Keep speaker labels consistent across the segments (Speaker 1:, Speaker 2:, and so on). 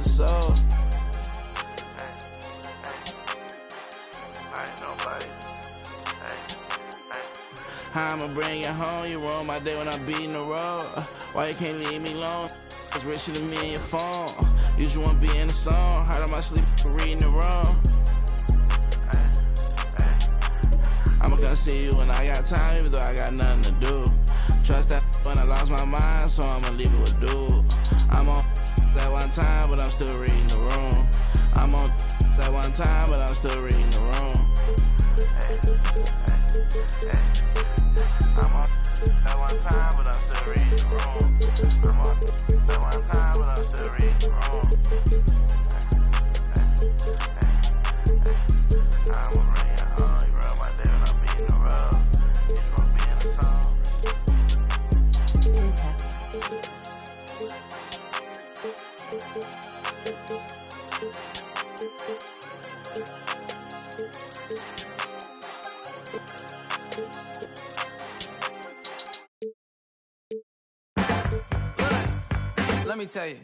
Speaker 1: the soul. I'ma bring you home, you roll my day when I'm beating the road. Why you can't leave me alone? It's richer than me and your phone. You just wanna be in the song, hard on my sleep for reading the wrong. I'ma come see you when I got time, even though I got nothing to do. Trust that when I lost my mind, so I'ma leave it with dude. I'm on that one time, but I'm still reading the room. I'm on that one time, but I'm still reading the room. I'm on that one time, but I'm still reading the room. I'm on that one time, but I'm still reading the room. I'ma bring you home, you rub my day when I'm beating the road. You just wanna be in the song. Let me tell you,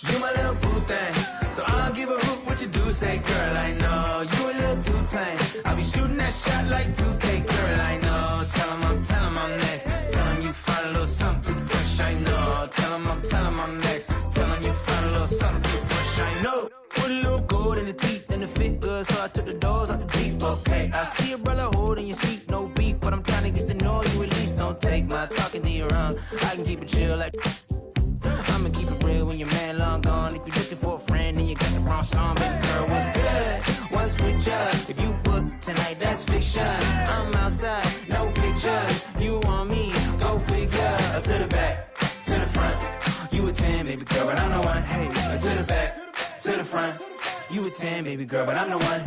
Speaker 1: you my little boo thing, so I don't give a hoot what you do. Say, girl, I know you a little too tame. I'll be shooting that shot like 2K, girl, I know. Tell him I'm next. Tell him you find a little something too fresh, I know. Tell him I'm next. Tell him you find a little something too fresh, I know. Put a little gold in the teeth and the fit good, so I took the doors out the deep. Okay, I see a brother holding your seat, no beef, but I'm trying to get to know you at least. Don't take my talking to your own. I can keep it chill like I'ma keep it real when your man long gone. If you're looking for a friend and you got the wrong song, baby girl, what's good? What's with ya? If you book tonight, that's fiction. I'm outside, no pictures. You want me? Go figure. To the back, to the front. You a 10, baby girl, but I'm the one. Hey, to the back, to the front. You a 10, baby girl, but I'm the one.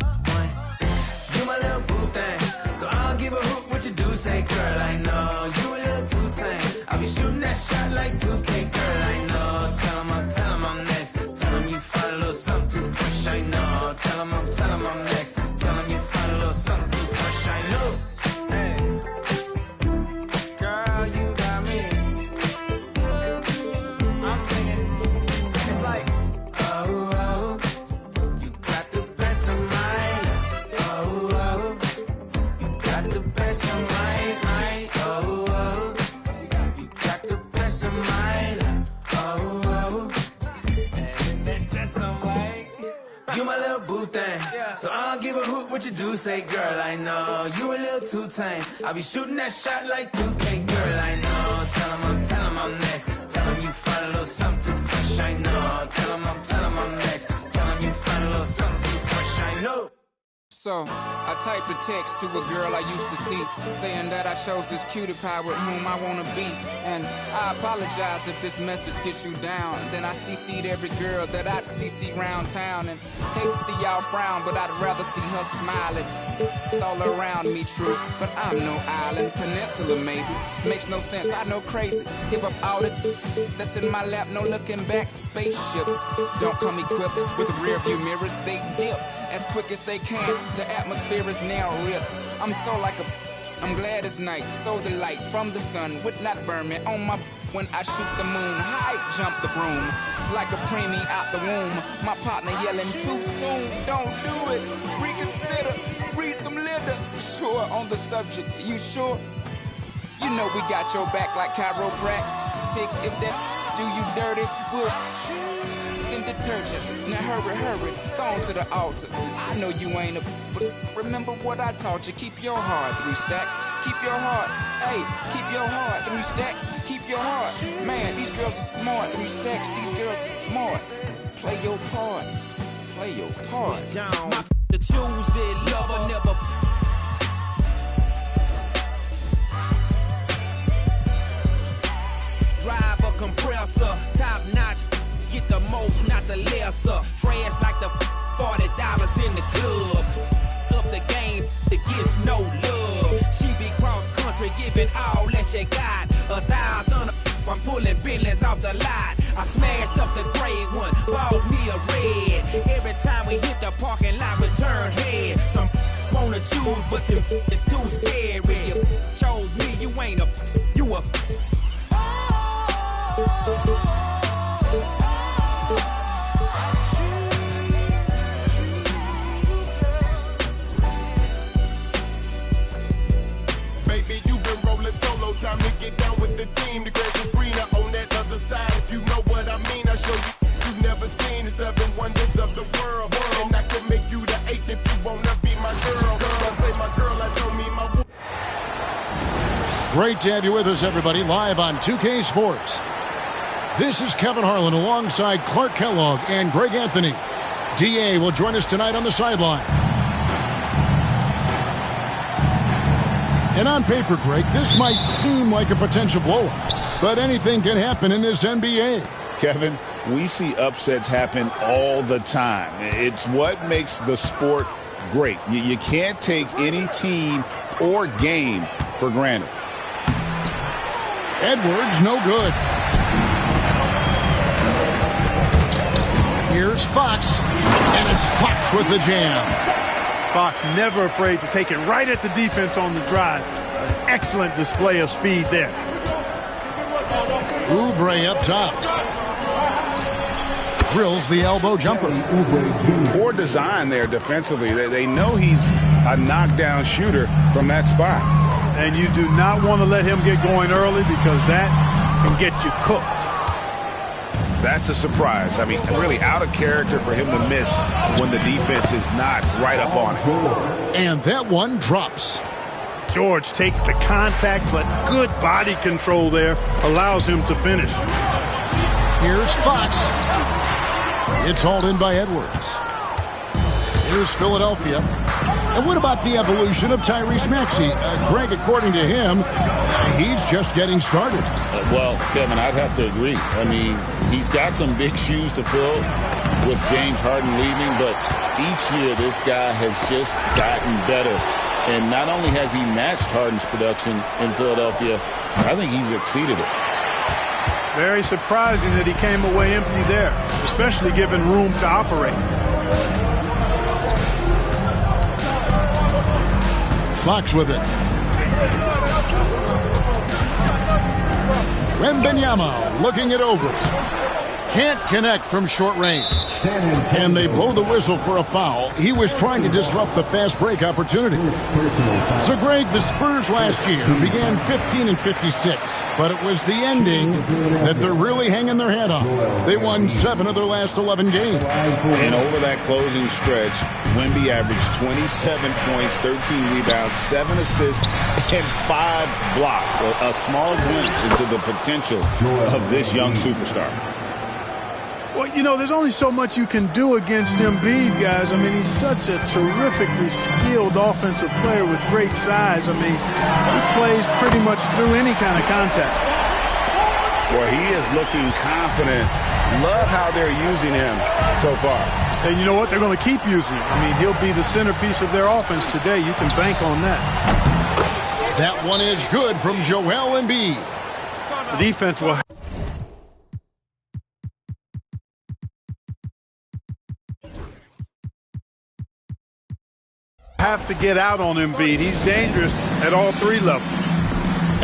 Speaker 1: You my little boo thing, so I don't give a hoot what you do. Say, girl, I know you a little too tame. I'll be shooting that shot like 2K, girl, I know. Tell him I'm next. Tell him you find a little something too fresh, I know. Tell him I'm next. Tell him you find a little something too fresh, I know. Hey, girl, you got me. I'm singing. It's like, oh, you got the best of mine. Oh, you got the best of mine. Oh, you got the best of mine. Oh, and that's alright. You my little boo thing, so I don't give a hoot what you do. Say, girl, I know you a little too tame. I'll be shooting that shot like 2K, girl, I know. Tell him I'm next. Tell him you find a little something too fresh, I know. Tell him I'm next. Tell him you find a little something too fresh, I know.
Speaker 2: So, I typed a text to a girl I used to see, saying that I chose this cutie pie with whom I wanna be. And I apologize if this message gets you down. Then I CC'd every girl that I'd CC round town. And hate to see y'all frown, but I'd rather see her smiling. All around me true, but I'm no island, peninsula maybe. Makes no sense, I know crazy. Give up all this that's in my lap, no looking back. Spaceships don't come equipped with rear view mirrors, they dip as quick as they can. The atmosphere is now ripped. I'm so like a I'm glad it's night, so the light from the sun would not burn me on my when I shoot the moon. High jump the broom like a preemie out the womb. My partner yelling too soon, don't do it. Reconsider, read some litter. Sure on the subject, you sure? You know we got your back like chiropractic. If that do you dirty, we'll in detergent. Now hurry, go on to the altar. I know you ain't a, but remember what I taught you. Keep your heart, 3 stacks. Keep your heart, hey, keep your heart, 3 stacks. Keep your heart, man. These girls are smart, 3 stacks. These girls are smart. Play your part, play your part.
Speaker 3: To choose it, love or never. Drive a compressor, top notch. Get the most, not the lesser. Trash like the $40 in the club. Up the game, it gets no love. She be cross country, giving all that she got. 1,000, I'm pulling billions off the lot. I smashed up the gray one, bought me a red. Every time we hit the parking lot, we turn head. Some wanna choose, but them is too scary. You chose me, you ain't a, you a.
Speaker 4: So you never seen the 7 wonders of the world. And I can make you the 8th if you wanna be my girl. I say my girl, I don't mean my.
Speaker 5: Great to have you with us, everybody, live on 2K Sports. This is Kevin Harlan alongside Clark Kellogg and Greg Anthony. D.A. will join us tonight on the sideline. And on paper, Greg, this might seem like a potential blowout, but anything can happen in this NBA.
Speaker 6: Kevin, we see upsets happen all the time. It's what makes the sport great. You can't take any team or game for granted.
Speaker 5: Edwards, no good. Here's Fox, and it's Fox with the jam.
Speaker 7: Fox never afraid to take it right at the defense on the drive. An excellent display of speed there.
Speaker 5: Oubre up top. Drills the elbow jumper.
Speaker 6: Poor design there defensively. They know he's a knockdown shooter from that spot.
Speaker 7: And you do not want to let him get going early because that can get you cooked.
Speaker 6: That's a surprise. I mean, really out of character for him to miss when the defense is not right up on it.
Speaker 5: And that one drops.
Speaker 7: George takes the contact, but good body control there allows him to finish.
Speaker 5: Here's Fox. It's hauled in by Edwards. Here's Philadelphia. And what about the evolution of Tyrese Maxey? Greg, according to him, he's just getting started.
Speaker 6: Well, Kevin, I'd have to agree. I mean, he's got some big shoes to fill with James Harden leaving, but each year this guy has just gotten better. And not only has he matched Harden's production in Philadelphia, I think he's exceeded it.
Speaker 7: Very surprising that he came away empty there, especially given room to operate.
Speaker 5: Fox with it. Wembanyama looking it over. Can't connect from short range. And they blow the whistle for a foul. He was trying to disrupt the fast break opportunity. So, Greg, the Spurs last year began 15 and 56, but it was the ending that they're really hanging their head on. They won 7 of their last 11 games.
Speaker 6: And over that closing stretch, Wemby averaged 27 points, 13 rebounds, 7 assists, and 5 blocks. A small glimpse into the potential of this young superstar.
Speaker 7: Well, you know, there's only so much you can do against Embiid, guys. I mean, he's such a terrifically skilled offensive player with great size. I mean, he plays pretty much through any kind of contact.
Speaker 6: Well, he is looking confident. Love how they're using him so far.
Speaker 7: And you know what? They're going to keep using him. I mean, he'll be the centerpiece of their offense today. You can bank on that.
Speaker 5: That one is good from Joel Embiid.
Speaker 7: The defense will have to get out on Embiid. He's dangerous at all 3 levels.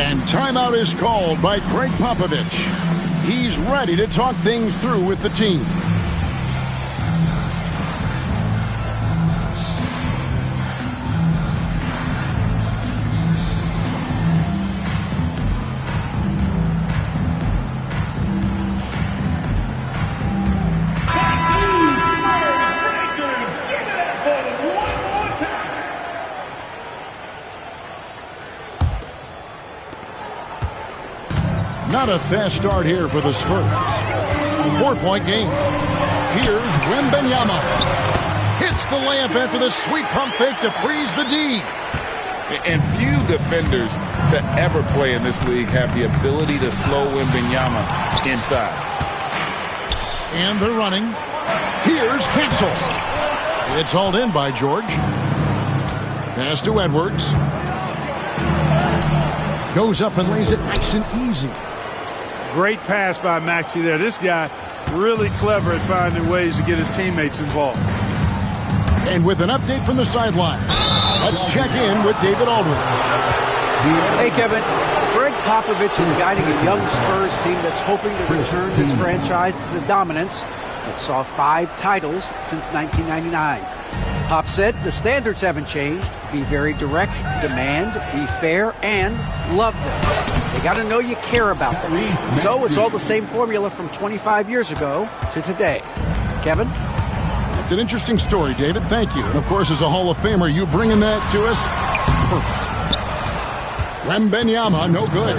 Speaker 5: And timeout is called by Craig Popovich. He's ready to talk things through with the team. Not a fast start here for the Spurs. 4-point game. Here's Wembanyama. Hits the layup after the sweet pump fake to freeze the D.
Speaker 6: And few defenders to ever play in this league have the ability to slow Wembanyama inside.
Speaker 5: And they're running. Here's Castle. It's hauled in by George. Pass to Edwards. Goes up and lays it nice and easy.
Speaker 7: Great pass by Maxey there. This guy really clever at finding ways to get his teammates involved.
Speaker 5: And with an update from the sideline, let's check in with David Aldridge.
Speaker 8: Hey, Kevin. Greg Popovich is guiding a young Spurs team that's hoping to return this franchise to the dominance that saw 5 titles since 1999. Pop said the standards haven't changed. Be very direct, demand, be fair, and love them. They got to know you care about them. So it's all the same formula from 25 years ago to today. Kevin?
Speaker 5: It's an interesting story, David. Thank you. And, of course, as a Hall of Famer, you bringing that to us? Perfect. Wembanyama, no good.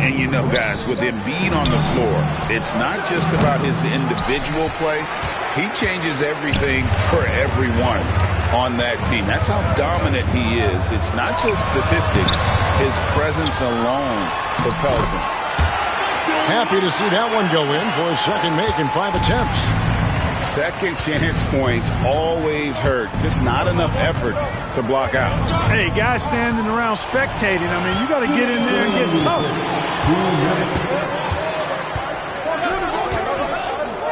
Speaker 6: And you know, guys, with Embiid on the floor, it's not just about his individual play. He changes everything for everyone on that team. That's how dominant he is. It's not just statistics. His presence alone propels them.
Speaker 5: Happy to see that one go in for a second make in 5 attempts.
Speaker 6: Second chance points always hurt. Just not enough effort to block out.
Speaker 7: Hey, guys standing around spectating. I mean, you got to get in there and get tough.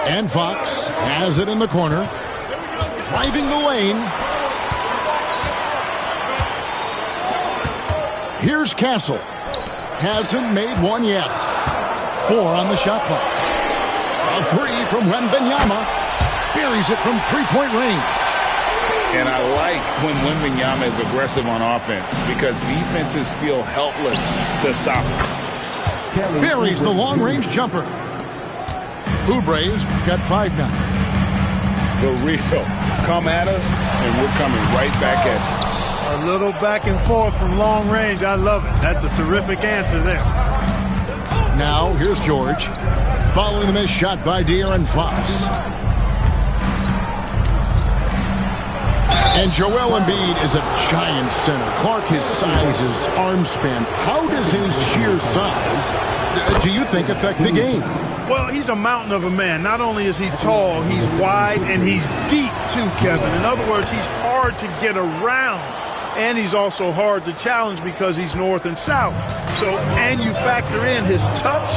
Speaker 5: And Fox has it in the corner. Driving the lane. Here's Castle. Hasn't made one yet. 4 on the shot clock. A 3 from Wembanyama. Buries it from three-point range.
Speaker 6: And I like when Wembanyama is aggressive on offense because defenses feel helpless to stop him.
Speaker 5: Buries the long-range jumper. Oubre's got 5 now.
Speaker 6: The real. Come at us, and we're coming right back at you.
Speaker 7: A little back and forth from long range. I love it. That's a terrific answer there.
Speaker 5: Now, here's George. Following the missed shot by De'Aaron Fox. And Joel Embiid is a giant center. Clark, his size, his arm span. How does his sheer size, do you think, affect the game?
Speaker 7: Well, he's a mountain of a man. Not only is he tall, he's wide, and he's deep, too, Kevin. In other words, he's hard to get around. And he's also hard to challenge because he's north and south. So, and you factor in his touch,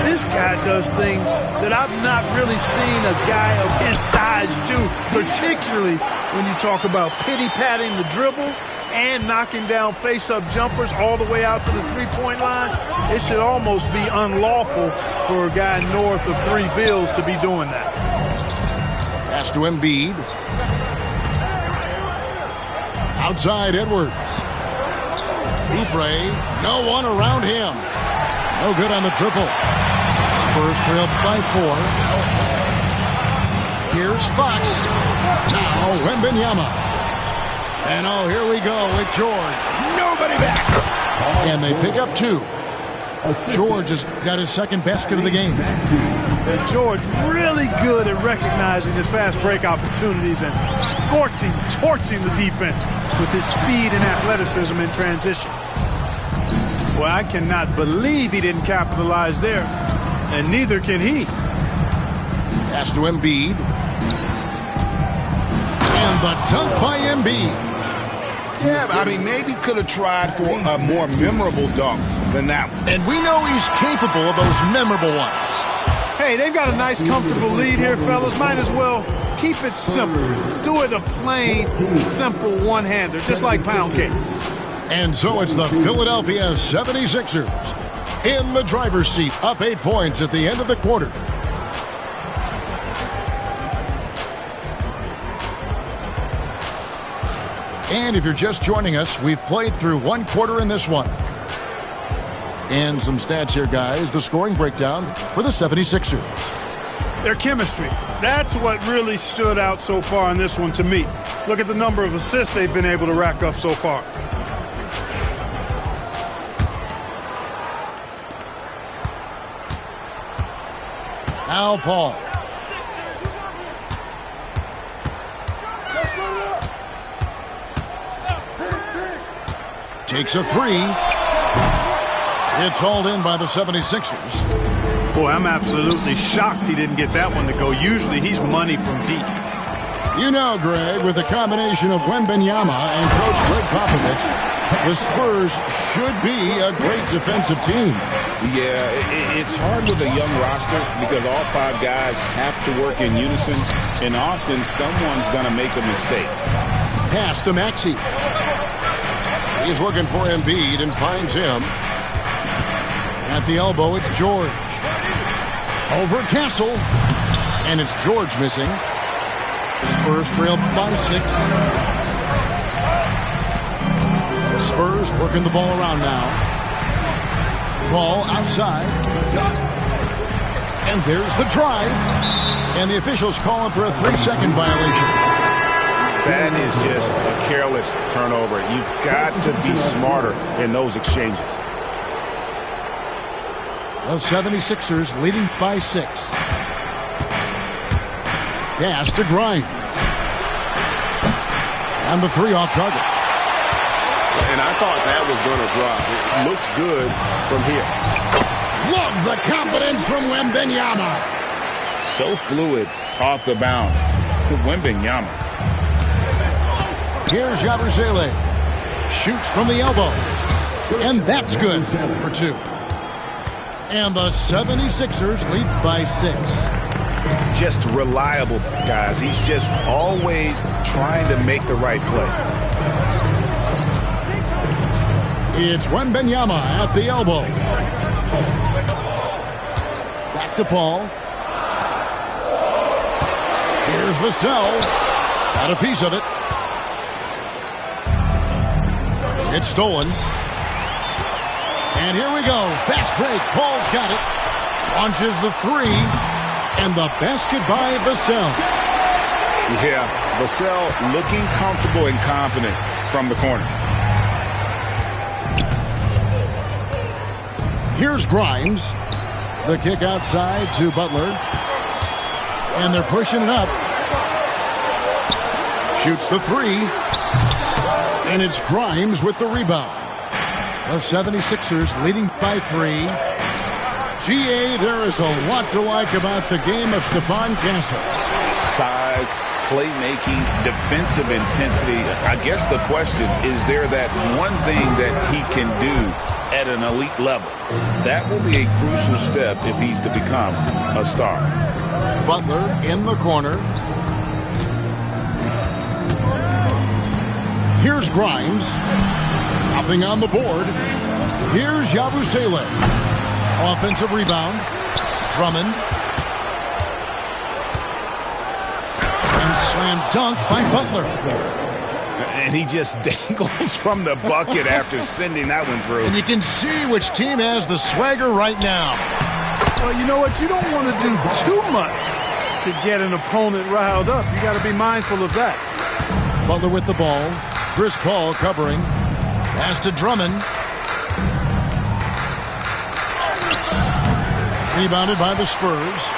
Speaker 7: this guy does things that I've not really seen a guy of his size do, particularly when you talk about pity-patting the dribble and knocking down face-up jumpers all the way out to the three-point line. It should almost be unlawful for a guy north of 3 bills to be doing that.
Speaker 5: Pass to Embiid. Outside Edwards. Oubre, no one around him. No good on the triple. Spurs trail by 4. Here's Fox. Now Wembanyama. And oh, here we go with George. Nobody back. And they pick up 2. George has got his second basket of the game.
Speaker 7: And George really good at recognizing his fast break opportunities and torching the defense with his speed and athleticism in transition. Well, I cannot believe he didn't capitalize there, and neither can he.
Speaker 5: Pass to Embiid. And the dunk by Embiid.
Speaker 6: Yeah, I mean, maybe could have tried for a more memorable dunk than that one.
Speaker 5: And we know he's capable of those memorable ones.
Speaker 7: Hey, they've got a nice, comfortable lead here, fellas. Might as well keep it simple. Do it a plain, simple one-hander, just like pound cake.
Speaker 5: And so it's the Philadelphia 76ers in the driver's seat, up 8 points at the end of the quarter. And if you're just joining us, we've played through 1 quarter in this one. And some stats here, guys. The scoring breakdown for the 76ers.
Speaker 7: Their chemistry. That's what really stood out so far in this one to me. Look at the number of assists they've been able to rack up so far.
Speaker 5: Al Paul. Takes a 3. It's hauled in by the 76ers.
Speaker 7: Boy, I'm absolutely shocked he didn't get that one to go. Usually he's money from deep.
Speaker 5: You know, Greg, with the combination of Wembanyama and Coach Greg Popovich, the Spurs should be a great defensive team.
Speaker 6: Yeah, it's hard with a young roster because all 5 guys have to work in unison, and often someone's going to make a mistake.
Speaker 5: Pass to Maxey. He's looking for Embiid and finds him. At the elbow, it's George. Over Castle. And it's George missing. The Spurs trail by 6. The Spurs working the ball around now. Ball outside. And there's the drive. And the officials calling for a 3-second violation.
Speaker 9: That is just a careless turnover. You've got to be smarter in those exchanges.
Speaker 5: The 76ers leading by 6. Pass to Grimes. And the 3 off target.
Speaker 9: And I thought that was going to drop. It looked good from here.
Speaker 5: Love the confidence from Wembanyama.
Speaker 6: So fluid off the bounce. Wembanyama.
Speaker 5: Here's Yabusele. Shoots from the elbow. And that's good for 2. And the 76ers lead by 6.
Speaker 9: Just reliable, guys. He's just always trying to make the right play.
Speaker 5: It's Wembanyama at the elbow. Back to Paul. Here's Vassell. Got a piece of it. It's stolen. And here we go. Fast break. Paul's got it. Launches the 3. And the basket by Vassell.
Speaker 9: Yeah, Vassell looking comfortable and confident from the corner.
Speaker 5: Here's Grimes. The kick outside to Butler. And they're pushing it up. Shoots the 3. And it's Grimes with the rebound. The 76ers leading by 3. GA, there is a lot to like about the game of Stephon Castle.
Speaker 6: Size, playmaking, defensive intensity. I guess the question, is there that one thing that he can do at an elite level? That will be a crucial step if he's to become a star.
Speaker 5: Butler in the corner. Here's Grimes. Nothing on the board. Here's Yabusele. Offensive rebound. Drummond. And slam dunk by Butler.
Speaker 9: And he just dangles from the bucket after sending that one through.
Speaker 5: And you can see which team has the swagger right now.
Speaker 7: Well, you know what? You don't want to do too much to get an opponent riled up. You got to be mindful of that.
Speaker 5: Butler with the ball. Chris Paul covering. Pass to Drummond. Rebounded by the Spurs.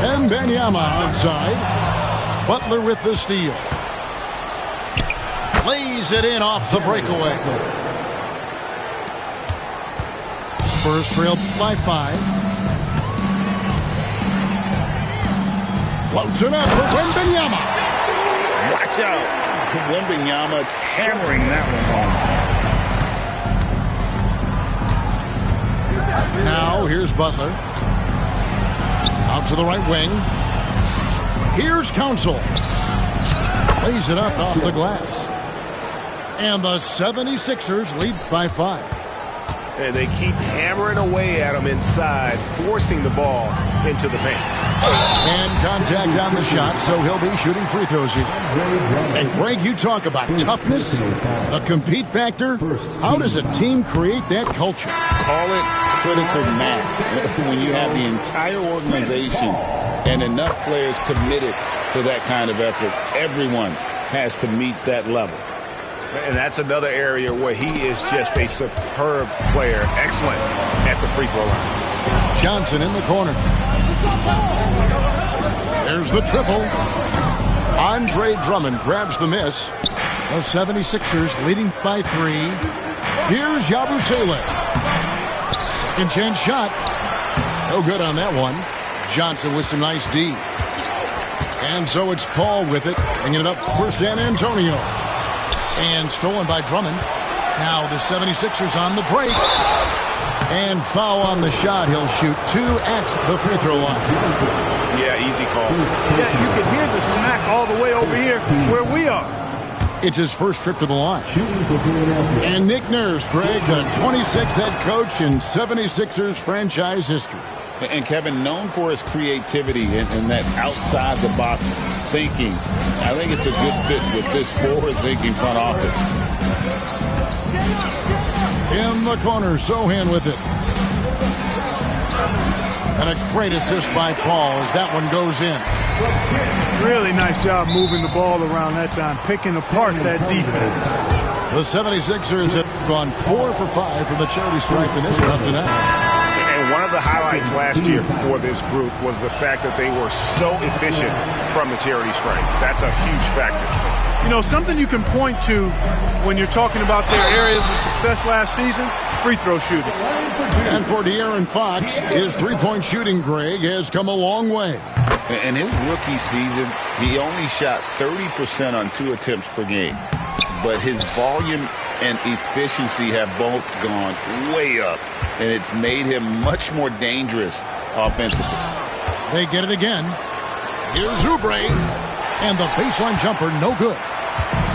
Speaker 5: And Wembanyama outside. Butler with the steal. Lays it in off the breakaway. Spurs trail by 5. Floats it up for Wembanyama.
Speaker 6: Watch out. Wembanyama hammering that one home.
Speaker 5: Now here's Butler. Out to the right wing. Here's Council. Lays it up off the glass. And the 76ers lead by 5.
Speaker 9: And they keep hammering away at him inside, forcing the ball into the paint.
Speaker 5: And contact on the shot, so he'll be shooting free throws here. And Greg, you talk about toughness, a compete factor. How does a team create that culture?
Speaker 6: Call it critical mass. When you have the entire organization and enough players committed to that kind of effort, everyone has to meet that level.
Speaker 9: And that's another area where he is just a superb player. Excellent at the free throw line.
Speaker 5: Johnson in the corner. There's the triple. Andre Drummond grabs the miss. The 76ers leading by 3. Here's Yabusele. Second chance shot. No good on that one. Johnson with some nice D. And so it's Paul with it, bringing it up for San Antonio. And stolen by Drummond. Now the 76ers on the break. And foul on the shot. He'll shoot 2 at the free throw line.
Speaker 9: Yeah, easy call.
Speaker 7: Yeah, you can hear the smack all the way over here where we are.
Speaker 5: It's his first trip to the line. And Nick Nurse, Greg, the 26th head coach in 76ers franchise history.
Speaker 6: And Kevin, known for his creativity and that outside-the-box thinking, I think it's a good fit with this forward-thinking front office.
Speaker 5: In the corner, Sohan with it. And a great assist by Paul as that one goes in.
Speaker 7: Really nice job moving the ball around that time, picking apart that defense.
Speaker 5: The 76ers have gone 4 for 5 from the charity stripe in this one tonight.
Speaker 9: And one of the highlights last year for this group was the fact that they were so efficient from the charity stripe. That's a huge factor.
Speaker 7: You know, something you can point to when you're talking about their areas of success last season, free throw shooting.
Speaker 5: And for De'Aaron Fox, his three-point shooting, Greg, has come a long way.
Speaker 6: In his rookie season, he only shot 30% on 2 attempts per game. But his volume and efficiency have both gone way up, and it's made him much more dangerous offensively.
Speaker 5: They get it again. Here's Oubre, and the baseline jumper, no good.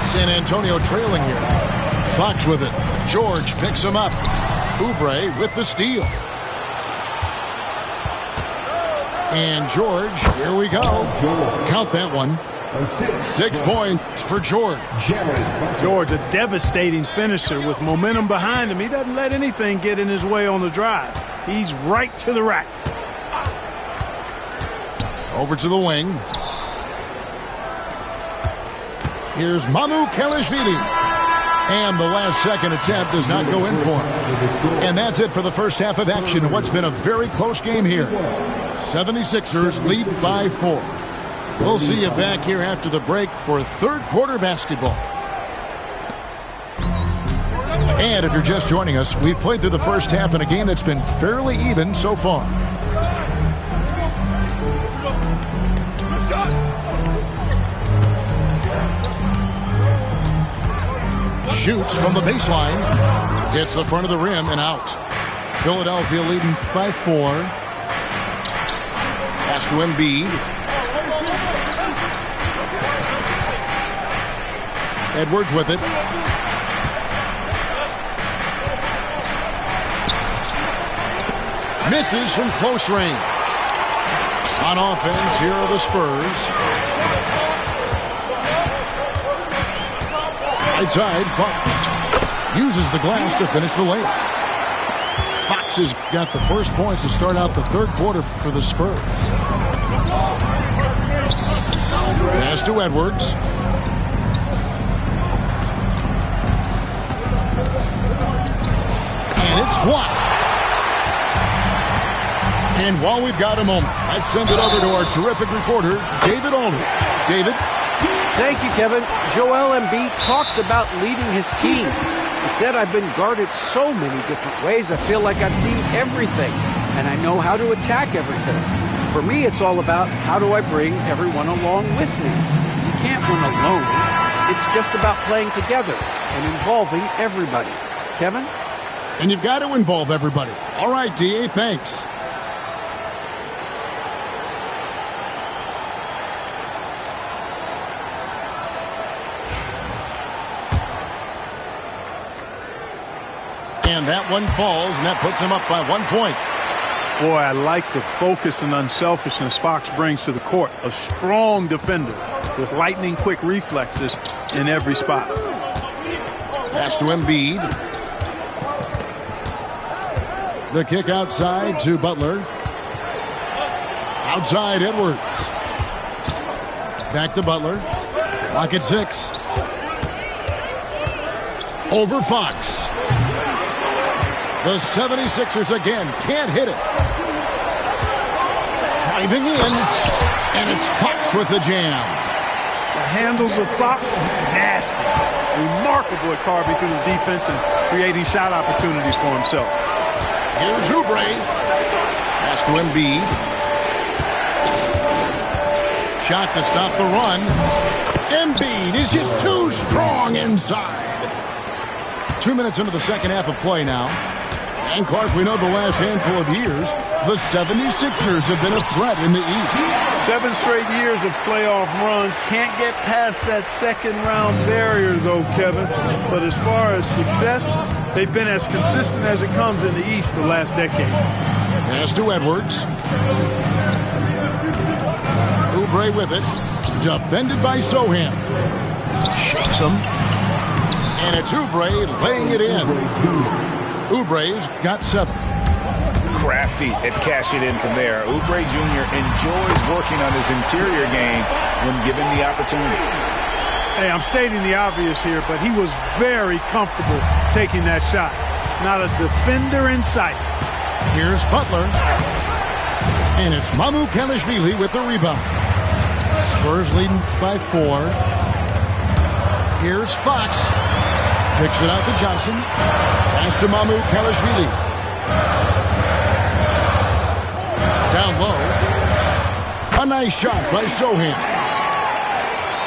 Speaker 5: San Antonio trailing here. Fox with it. George picks him up. Oubre with the steal. And George, here we go. Count that one. 6 points for George.
Speaker 7: George, a devastating finisher with momentum behind him. He doesn't let anything get in his way on the drive. He's right to the rack.
Speaker 5: Over to the wing. Here's Mamu Kelishvili. And the last second attempt does not go in for him. And that's it for the first half of action in what's been a very close game here. 76ers lead by 4. We'll see you back here after the break for third quarter basketball. And if you're just joining us, we've played through the first half in a game that's been fairly even so far. Shoots from the baseline. Hits the front of the rim and out. Philadelphia leading by 4. Pass to Embiid. Edwards with it. Misses from close range. On offense, here are the Spurs. Right side, Fox uses the glass to finish the layup. Fox has got the first points to start out the third quarter for the Spurs. Pass to Edwards. And it's blocked. And while we've got a moment, I'd send it over to our terrific reporter, David Aldridge. David?
Speaker 8: Thank you, Kevin. Joel Embiid talks about leading his team. He said, I've been guarded so many different ways. I feel like I've seen everything, and I know how to attack everything. For me, it's all about how do I bring everyone along with me. You can't win alone. It's just about playing together and involving everybody. Kevin?
Speaker 5: And you've got to involve everybody. All right, D.A., thanks. And that one falls, and that puts him up by 1 point.
Speaker 7: Boy, I like the focus and unselfishness Fox brings to the court. A strong defender with lightning-quick reflexes in every spot.
Speaker 5: Pass to Embiid. The kick outside to Butler. Outside, Edwards. Back to Butler. Lock at 6. Over Fox. The 76ers again can't hit it. Driving in, and it's Fox with the jam.
Speaker 7: The handles of Fox, nasty. Remarkable at carving through the defense and creating shot opportunities for himself.
Speaker 5: Here's Oubre. Pass to Embiid. Shot to stop the run. Embiid is just too strong inside. 2 minutes into the second half of play now. And Clark, we know the last handful of years, the 76ers have been a threat in the East.
Speaker 7: 7 straight years of playoff runs. Can't get past that second-round barrier, though, Kevin. But as far as success, they've been as consistent as it comes in the East the last decade.
Speaker 5: Pass to Edwards. Oubre with it. Defended by Sohan. Shakes him. And it's Oubre laying it in. Oubre's got 7.
Speaker 9: Crafty at cashing in from there. Oubre Jr. enjoys working on his interior game when given the opportunity.
Speaker 7: Hey, I'm stating the obvious here, but he was very comfortable taking that shot. Not a defender in sight.
Speaker 5: Here's Butler. And it's Mamukelashvili with the rebound. Spurs leading by 4. Here's Fox. Picks it out to Johnson. Pass to Mamukelashvili. Down low. A nice shot by Sochan.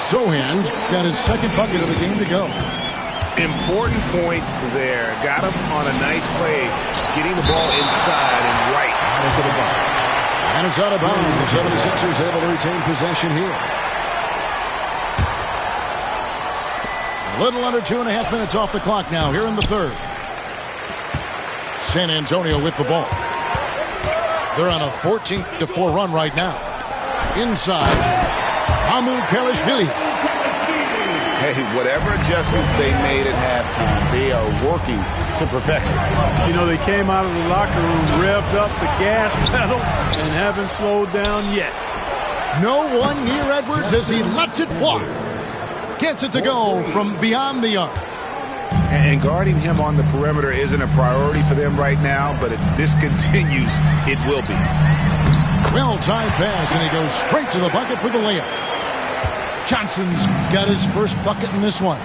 Speaker 5: Sochan's got his second bucket of the game to go.
Speaker 9: Important points there. Got him on a nice play, getting the ball inside and right into the bucket.
Speaker 5: And it's out of bounds. The 76ers able to retain possession here. A little under 2.5 minutes off the clock now here in the third. San Antonio with the ball. They're on a 14-4 run right now. Inside, Mamukelashvili.
Speaker 9: Hey, whatever adjustments they made at halftime, they are working to perfection.
Speaker 7: You know, they came out of the locker room, revved up the gas pedal, and haven't slowed down yet.
Speaker 5: No one near Edwards as he lets it fly. Gets it to go from beyond the arc.
Speaker 9: And guarding him on the perimeter isn't a priority for them right now, but if this continues, it will be.
Speaker 5: Well-timed pass, and he goes straight to the bucket for the layup. Johnson's got his first bucket in this one.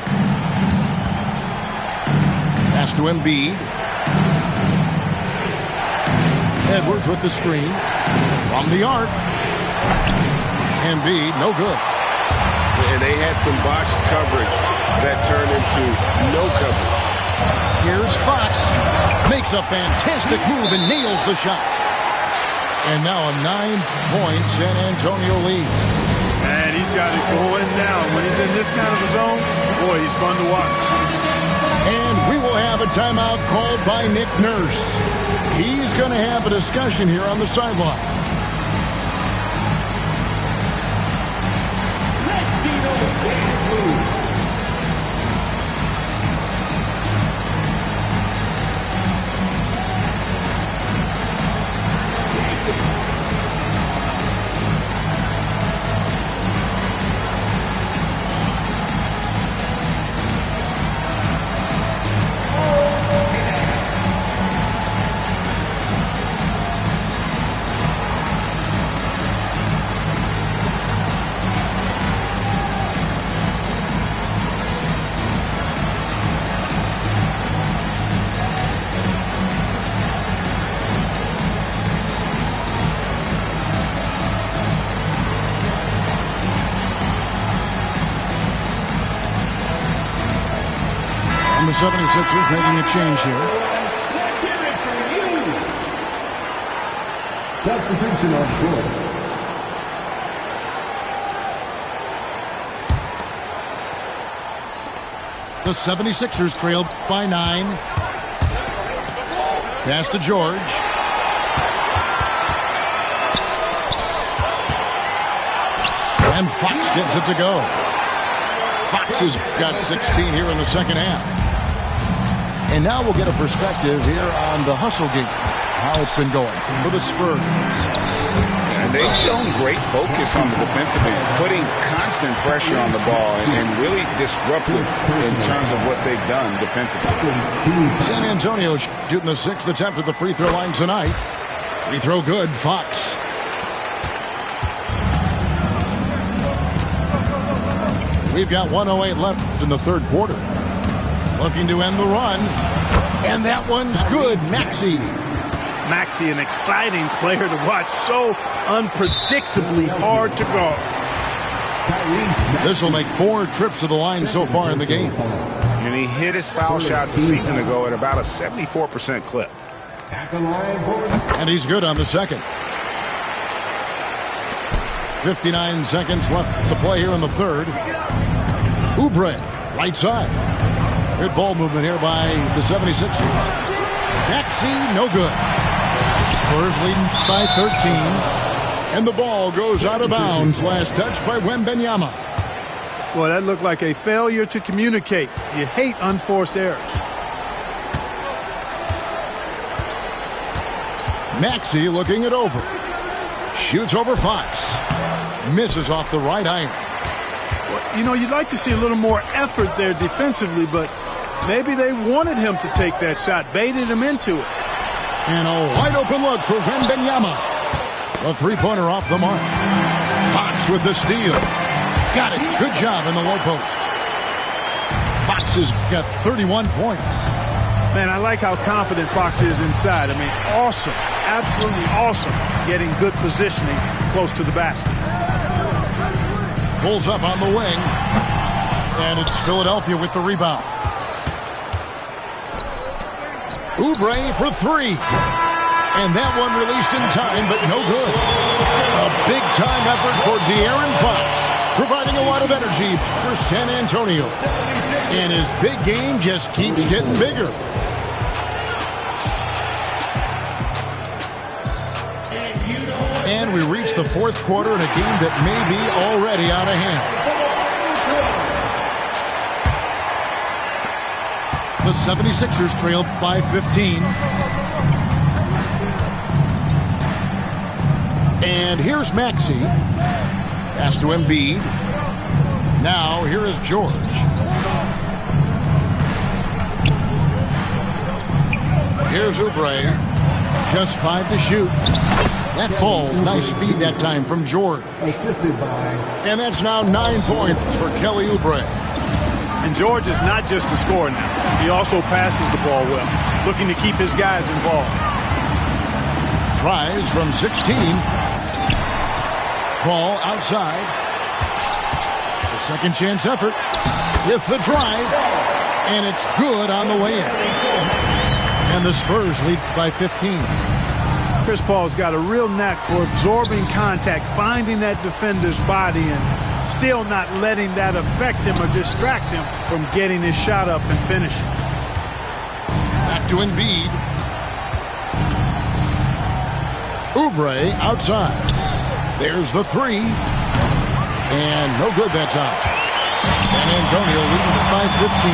Speaker 5: Pass to Embiid. Edwards with the screen. From the arc. Embiid, no good.
Speaker 9: And they had some botched coverage that turned into no coverage.
Speaker 5: Here's Fox. Makes a fantastic move and nails the shot. And now a 9-point San Antonio lead.
Speaker 7: And he's got it going down. When he's in this kind of a zone, boy, he's fun to watch.
Speaker 5: And we will have a timeout called by Nick Nurse. He's going to have a discussion here on the sideline. The 76ers making a change here.
Speaker 10: Let's hear it for you. Substitution on court.
Speaker 5: The 76ers trail by 9. Pass to George. And Fox gets it to go. Fox has got 16 here in the second half. And now we'll get a perspective here on the hustle game, how it's been going for the Spurs.
Speaker 9: And they've shown great focus on the defensive end, putting constant pressure on the ball and really disruptive in terms of what they've done defensively.
Speaker 5: San Antonio shooting the 6th attempt at the free throw line tonight. Free throw good, Fox. We've got 1:08 left in the third quarter. Looking to end the run. And that one's good. Maxey.
Speaker 7: Maxey, an exciting player to watch. So unpredictably hard to guard.
Speaker 5: This will make 4 trips to the line so far in the game.
Speaker 9: And he hit his foul shots a season ago at about a 74% clip.
Speaker 5: And he's good on the second. 59 seconds left to play here in the third. Oubre, right side. Good ball movement here by the 76ers. Maxey, no good. Spurs leading by 13. And the ball goes out of bounds. Last touch by Wembanyama.
Speaker 7: Boy, that looked like a failure to communicate. You hate unforced errors.
Speaker 5: Maxey looking it over. Shoots over Fox. Misses off the right iron.
Speaker 7: Well, you know, you'd like to see a little more effort there defensively, but maybe they wanted him to take that shot, baited him into it.
Speaker 5: And a wide open look for Wembanyama. The three-pointer off the mark. Fox with the steal. Got it. Good job in the low post. Fox has got 31 points.
Speaker 7: Man, I like how confident Fox is inside. I mean, awesome. Absolutely awesome. Getting good positioning close to the basket.
Speaker 5: Pulls up on the wing. And it's Philadelphia with the rebound. Oubre for three. And that one released in time, but no good. A big-time effort for De'Aaron Fox, providing a lot of energy for San Antonio. And his big game just keeps getting bigger. And we reach the fourth quarter in a game that may be already out of hand. The 76ers trail by 15. And here's Maxey. Pass to Embiid. Now here is George. Here's Oubre. Just 5 to shoot. That falls. Nice feed that time from George.
Speaker 10: Assisted by.
Speaker 5: And that's now 9 points for Kelly Oubre.
Speaker 7: And George is not just a scorer now. He also passes the ball well, looking to keep his guys involved.
Speaker 5: Tries from 16. Ball outside. The second chance effort with the drive. And it's good on the way in. And the Spurs lead by 15.
Speaker 7: Chris Paul's got a real knack for absorbing contact, finding that defender's body, and still not letting that affect him or distract him from getting his shot up and finishing.
Speaker 5: Back to Embiid. Oubre outside. There's the three. And no good that time. San Antonio leading it by 15.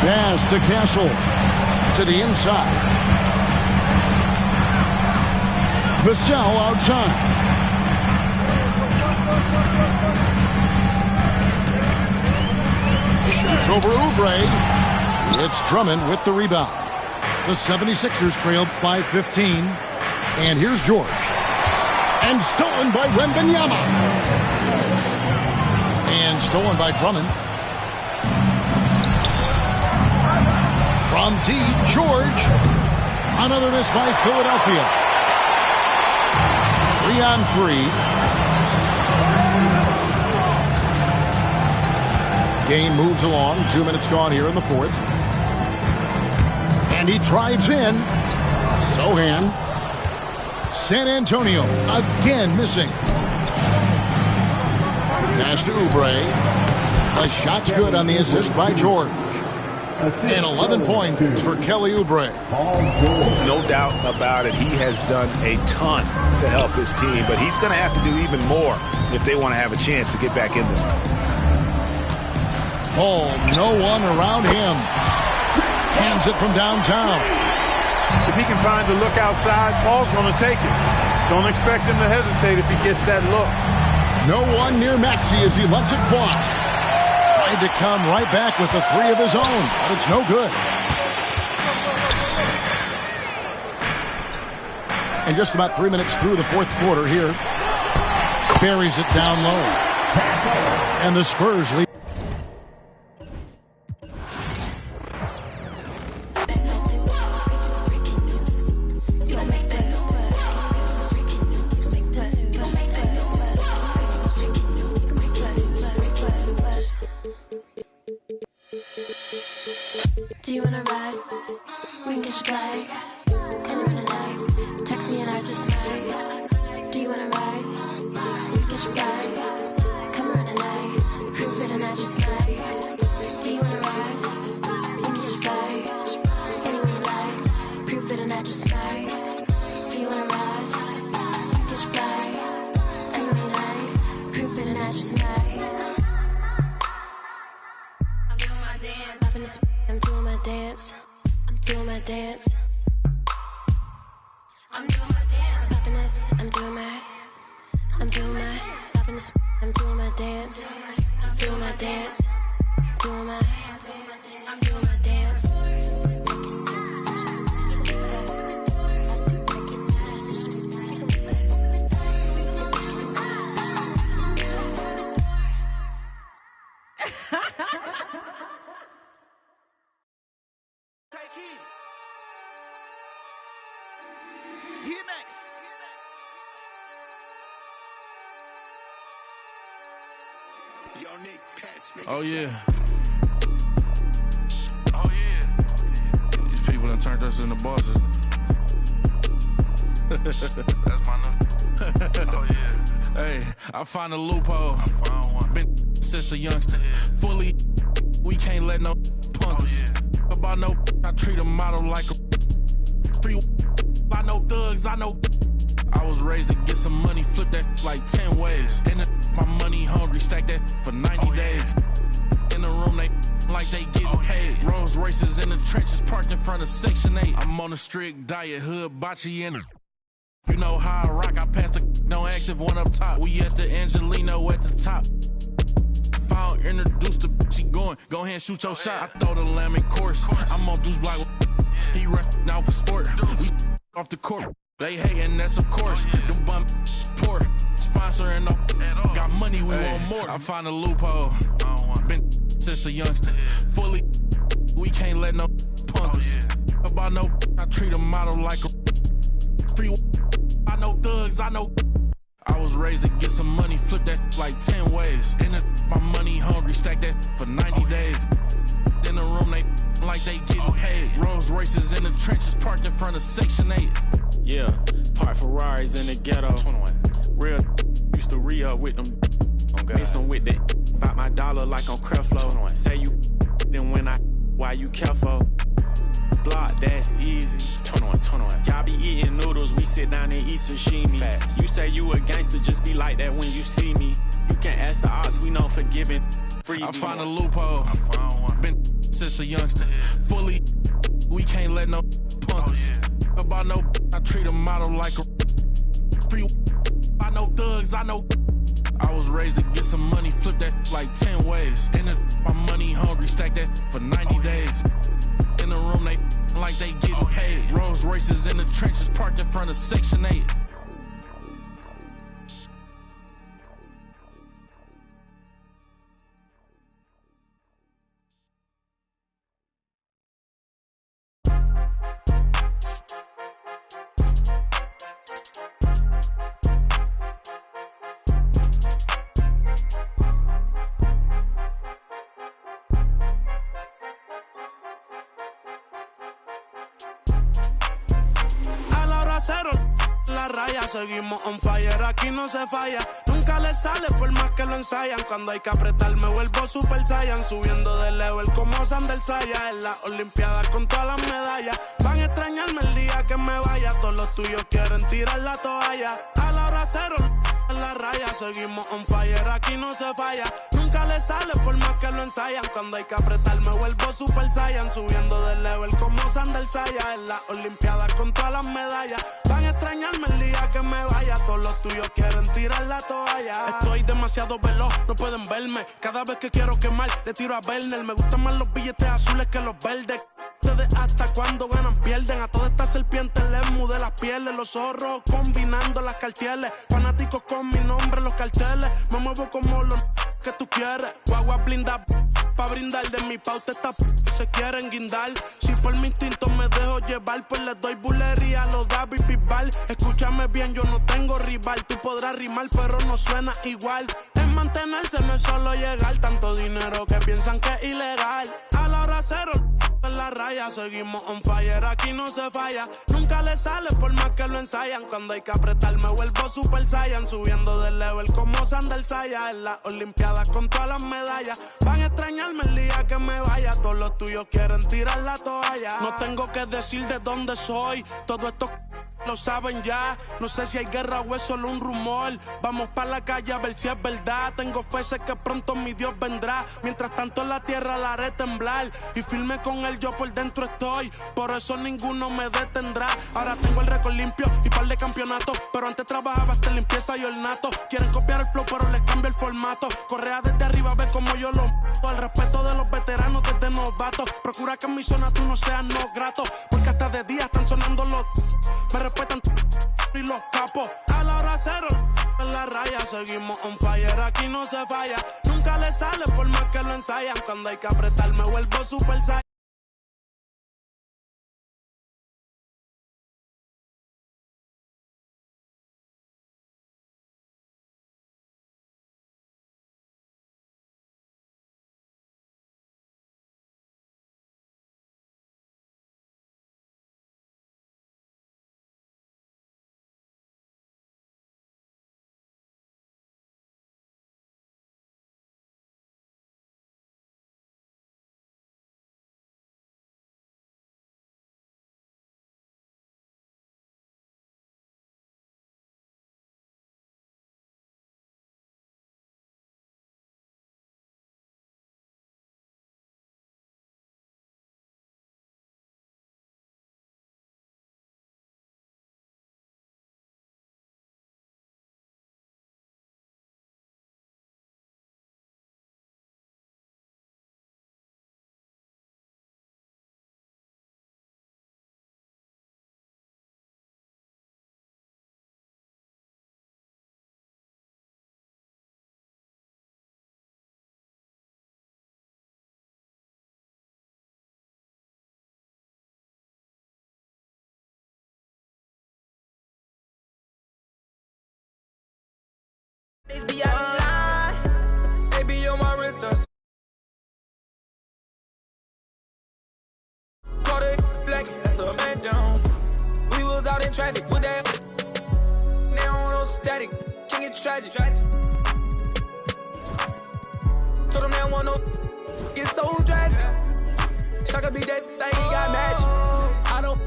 Speaker 5: Pass to Castle. To the inside. Vassell outside. Shoots over Oubre. It's Drummond with the rebound. The 76ers trail by 15. And here's George. And stolen by Wembanyama. And stolen by Drummond. From D, George. Another miss by Philadelphia. 3-on-3. Game moves along. 2 minutes gone here in the fourth. And he drives in. Sohan. San Antonio again missing. Pass to Oubre. The shot's good on the assist by George. And 11 points for Kelly Oubre.
Speaker 9: No doubt about it. He has done a ton to help his team, but he's going to have to do even more if they want to have a chance to get back in this one.
Speaker 5: Paul, no one around him. Hands it from downtown.
Speaker 7: If he can find a look outside, Paul's going to take it. Don't expect him to hesitate if he gets that look.
Speaker 5: No one near Maxey as he lets it fly. Tried to come right back with the three of his own, but it's no good. And just about 3 minutes through the fourth quarter here. Buries it down low. And the Spurs lead.
Speaker 11: Do you wanna ride? We can catch a flight and run a night. Text me and I just might. Do you wanna ride? We can catch a flight. Come run a night. Prove it and I just might. Do you wanna ride? We can catch a flight. Anywhere you like. Prove it and I just might. Do you wanna ride? We can catch a flight. Anywhere you like. Prove it and I just dance. Doing my dance.
Speaker 12: Oh yeah. Oh yeah. These people done turned us into bosses. That's my new. Oh yeah. Hey, I find a loophole. I found one. Been since a youngster. Fully, we can't let no punk us. About no, I treat a model like a free. I know thugs, I know. I was raised to get some money, flip that like 10 ways. And my money hungry, stack that for 90 days. In the room, they like they getting paid. Rolls Royces in the trenches, parked in front of Section 8. I'm on a strict diet, hood, bocce in it. You know how I rock, I pass the don't ask if one up top. We at the Angelino at the top. If I don't introduce the she going, go ahead and shoot your shot. I throw the lamb in course, I'm on Deuce Block. He run now for sport, we off the court. They hating, that's of course. The bum poor, sponsoring no. Got money, we want more. I find a loophole. Been since a youngster. Fully, we can't let no punk us. About no, I treat a model like a free. I know thugs, I know. I was raised to get some money, flip that like 10 ways. And my money hungry, stack that for 90 days. In the room, they like they getting paid. Rolls Royces in the trenches, parked in front of Section 8.
Speaker 13: Yeah, park Ferraris in the ghetto. 21. Real used to re-up with them. Miss them with that. Bought my dollar like on Creflo. 21. Say you then when I why you careful. Block, that's easy. 21. Y'all be eating noodles, we sit down and eat sashimi. Fast. You say you a gangster, just be like that when you see me. You can't ask the odds, we know forgiving. Free
Speaker 12: I find a loophole. Been since a youngster. Fully, we can't let no punk us. About no, I treat a model like a free. I know thugs, I know. I was raised to get some money, flip that like 10 ways. And my money hungry, stack that for 90 days. In the room, they like they getting paid. Rolls Royces in the trenches, parked in front of Section 8.
Speaker 14: Seguimos on fire, aquí no se falla. Nunca le sale por más que lo ensayan. Cuando hay que apretar me vuelvo Super Saiyan. Subiendo de level como Sander Saya. En las Olimpiadas con todas las medallas. Van a extrañarme el día que me vaya. Todos los tuyos quieren tirar la toalla. A la hora cero en la raya. Seguimos on fire, aquí no se falla. Nunca le sale por más que lo ensayan. Cuando hay que apretar me vuelvo Super Saiyan. Subiendo de level como Sander Saya. En las Olimpiadas con todas las medallas. Van a extrañarme el día que me vaya. Todos los tuyos quieren tirar la toalla. Estoy demasiado veloz, no pueden verme. Cada vez que quiero quemar, le tiro a Werner. Me gustan más los billetes azules que los verdes. Ustedes hasta cuando ganan pierden. A todas estas serpientes les mudé las pieles. Los zorros combinando las cartieles. Fanáticos con mi nombre en los carteles. Me muevo como los que tú quieres. Guagua blindada pa' brindar. De mi pauta esta se quieren guindar. Si por mi instinto me dejo llevar, pues les doy bulería a los David Bisbal. Escúchame bien, yo no tengo rival. Tú podrás rimar, pero no suena igual. Es mantenerse, no es solo llegar. Tanto dinero que piensan que es ilegal. A la hora cero en la raya, seguimos on fire, aquí no se falla. Nunca le sale por más que lo ensayan. Cuando hay que apretar me vuelvo Super Saiyan. Subiendo de level como Sander Saya. En las Olimpiadas con todas las medallas. Van a extrañarme el día que me vaya. Todos los tuyos quieren tirar la toalla. No tengo que decir de dónde soy. Todo esto lo saben ya. No sé si hay guerra o es solo un rumor. Vamos pa' la calle a ver si es verdad. Tengo fe, sé que pronto mi Dios vendrá. Mientras tanto en la tierra la haré temblar. Y firme con él yo por dentro estoy. Por eso ninguno me detendrá. Ahora tengo el récord limpio y par de campeonatos. Pero antes trabajaba hasta limpieza y ornato. Quieren copiar el flow pero les cambio el formato. Correa desde arriba, ve como yo lo mato. El respeto de los veteranos desde novatos. Procura que en mi zona tú no seas no grato. Porque hasta de día están sonando los... Me respetan y los capos. A la hora cero en la raya. Seguimos on fire, aquí no se falla. Nunca le sale por más que lo ensayan. Cuando hay que apretar me vuelvo super saiyan.
Speaker 1: Be out of line. Baby, on my wrist, caught it black, that's a man down. We was out in traffic with that. Now on no static, can get tragic. Told them they want no get so drastic. Shaka be that thing, he got magic. I don't,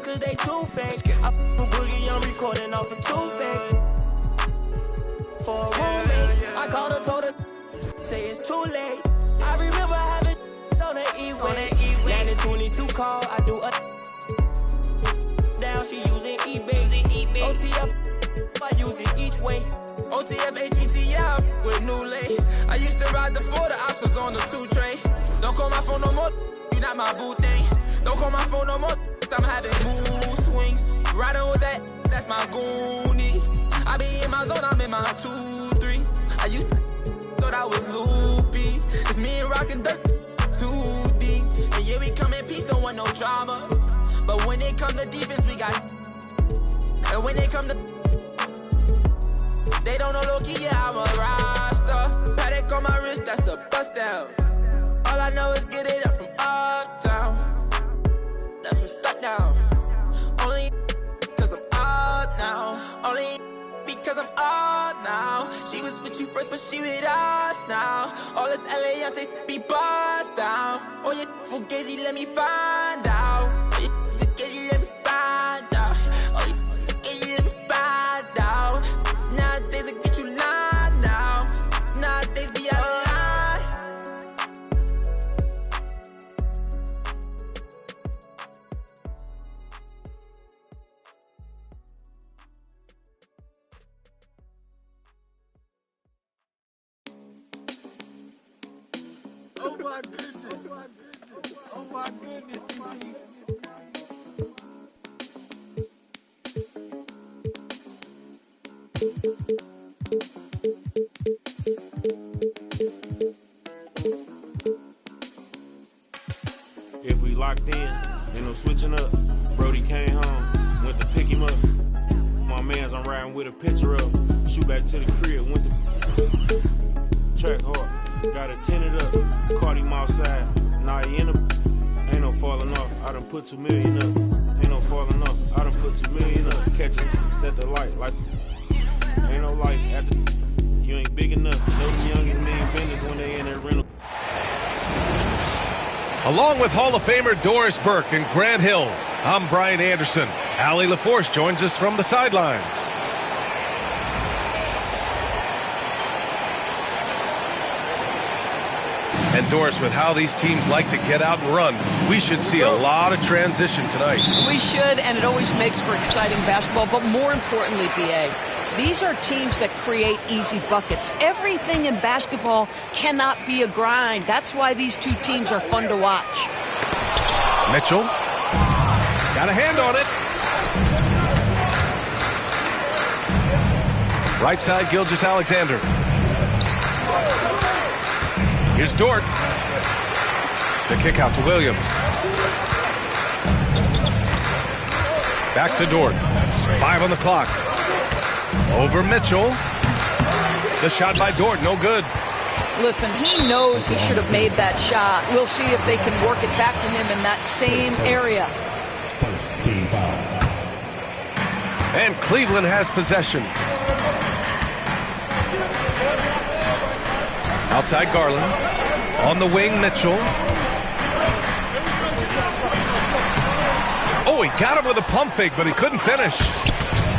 Speaker 1: cause they too fake. I put Boogie on recording off of too fake. For a roommate, I called her, told her, say it's too late. I remember having on the E-way. Landed 22 call, I do a down, she using eBay. OTF, I use it each way. OTF, HETF, with new lay. I used to ride the 4, the ops was on the 2 train. Don't call my phone no more, you not my boo thing. Don't call my phone no more, I'm having mood swings. Riding with that, that's my goonie. I be in my zone, I'm in my 2-3. I used to thought I was loopy. It's me and rockin' dirt, too deep. And yeah, we come in peace, don't want no drama. But when it come to defense, we got. And when they come to, they don't know low-key, yeah, I'm a roster. Paddock on my wrist, that's a bust down. All I know is get it up from uptown. That's from stuck down. Only cause I'm up now. Only because I'm up now. She was with you first, but she with us now. All this LA, I take be buzzed down. Oh, yeah, Fugazi, let me find out. Oh, yeah, Fugazi, let me find out. Oh, yeah, Fugazi, let me find out. Nowadays, I get you lying now. Nowadays, be out of line. Oh my goodness. Oh my goodness, CC.
Speaker 15: If we locked in, ain't no switching up. Brody came home, went to pick him up. My mans, I'm riding with a picture of. Shoot back to the crib, went to track hard. Got it tinted up, caught him outside. Now he in a, ain't no falling off. I done put 2 million up. Ain't no falling off. I done put 2 million up. Catch us at the light, like ain't no light at the. You ain't big enough. Know the youngest mean business when they in their rental.
Speaker 16: Along with Hall of Famer Doris Burke and Grant Hill, I'm Brian Anderson. Allie LaForce joins us from the sidelines. And Doris, with how these teams like to get out and run, we should see a lot of transition tonight.
Speaker 17: We should, and it always makes for exciting basketball. But more importantly, B.A., these are teams that create easy buckets. Everything in basketball cannot be a grind. That's why these two teams are fun to watch.
Speaker 16: Mitchell got a hand on it. Right side, Gilgeous-Alexander. Here's Dort. The kick out to Williams. Back to Dort. 5 on the clock. Over Mitchell. The shot by Dort, no good.
Speaker 17: Listen, he knows he should have made that shot. We'll see if they can work it back to him in that same area.
Speaker 16: And Cleveland has possession. Outside Garland. On the wing, Mitchell. Oh, he got him with a pump fake, but he couldn't finish.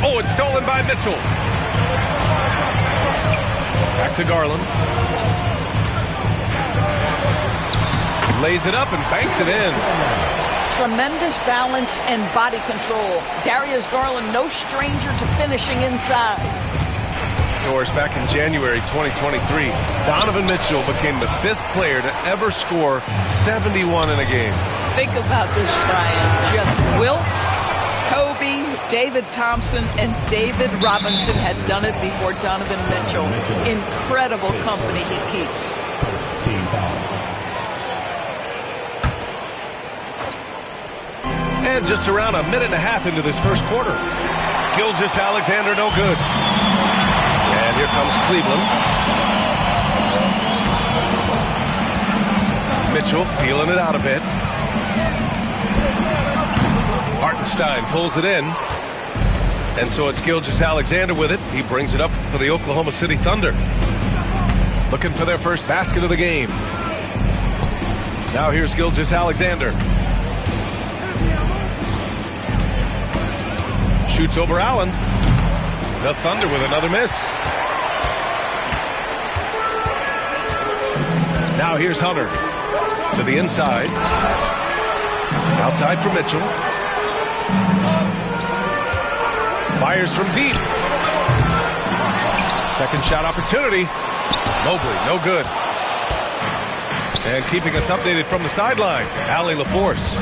Speaker 16: Oh, it's stolen by Mitchell. Back to Garland. Lays it up and banks it in.
Speaker 17: Tremendous balance and body control. Darius Garland, no stranger to finishing inside.
Speaker 16: Doris, back in January 2023, Donovan Mitchell became the 5th player to ever score 71 in a game.
Speaker 17: Think about this, Brian. Just Wilt, Kobe, David Thompson, and David Robinson had done it before Donovan Mitchell. Incredible company he keeps.
Speaker 16: And just around a minute and a half into this first quarter. Gilgeous-Alexander, no good. And here comes Cleveland. Mitchell feeling it out a bit. Hartenstein pulls it in. And so it's Gilgeous-Alexander with it. He brings it up for the Oklahoma City Thunder. Looking for their first basket of the game. Now here's Gilgeous-Alexander. Shoots over Allen. The Thunder with another miss. Now here's Hunter to the inside. Outside for Mitchell. Fires from deep. Second shot opportunity. Mobley, no good. And keeping us updated from the sideline, Allie LaForce.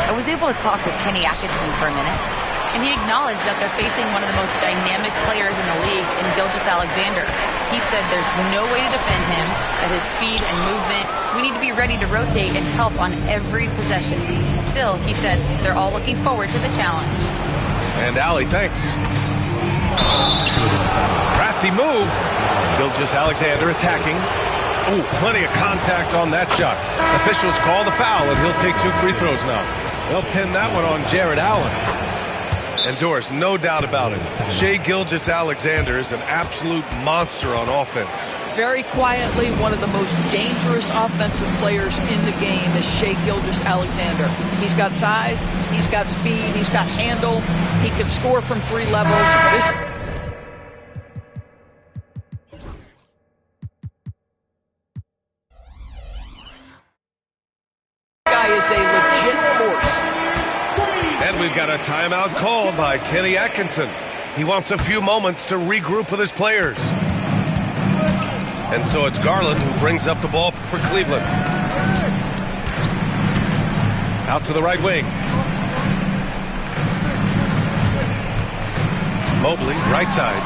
Speaker 18: I was able to talk with Kenny Atkinson for a minute, and he acknowledged that they're facing one of the most dynamic players in the league in Gilgeous-Alexander. He said there's no way to defend him, that his speed and movement, we need to be ready to rotate and help on every possession. Still, he said they're all looking forward to the challenge.
Speaker 16: And Allie, thanks. Crafty move. Gilgeous-Alexander attacking. Oh, plenty of contact on that shot. Officials call the foul, and he'll take 2 free throws now. They'll pin that one on Jared Allen. And Doris, no doubt about it, Shai Gilgeous-Alexander is an absolute monster on offense.
Speaker 17: Very quietly, one of the most dangerous offensive players in the game is Shai Gilgeous-Alexander. He's got size, he's got speed, he's got handle, he can score from 3 levels. This guy is a legit force.
Speaker 16: And we've got a timeout called by Kenny Atkinson. He wants a few moments to regroup with his players. And so it's Garland who brings up the ball for Cleveland. Out to the right wing. Mobley, right side.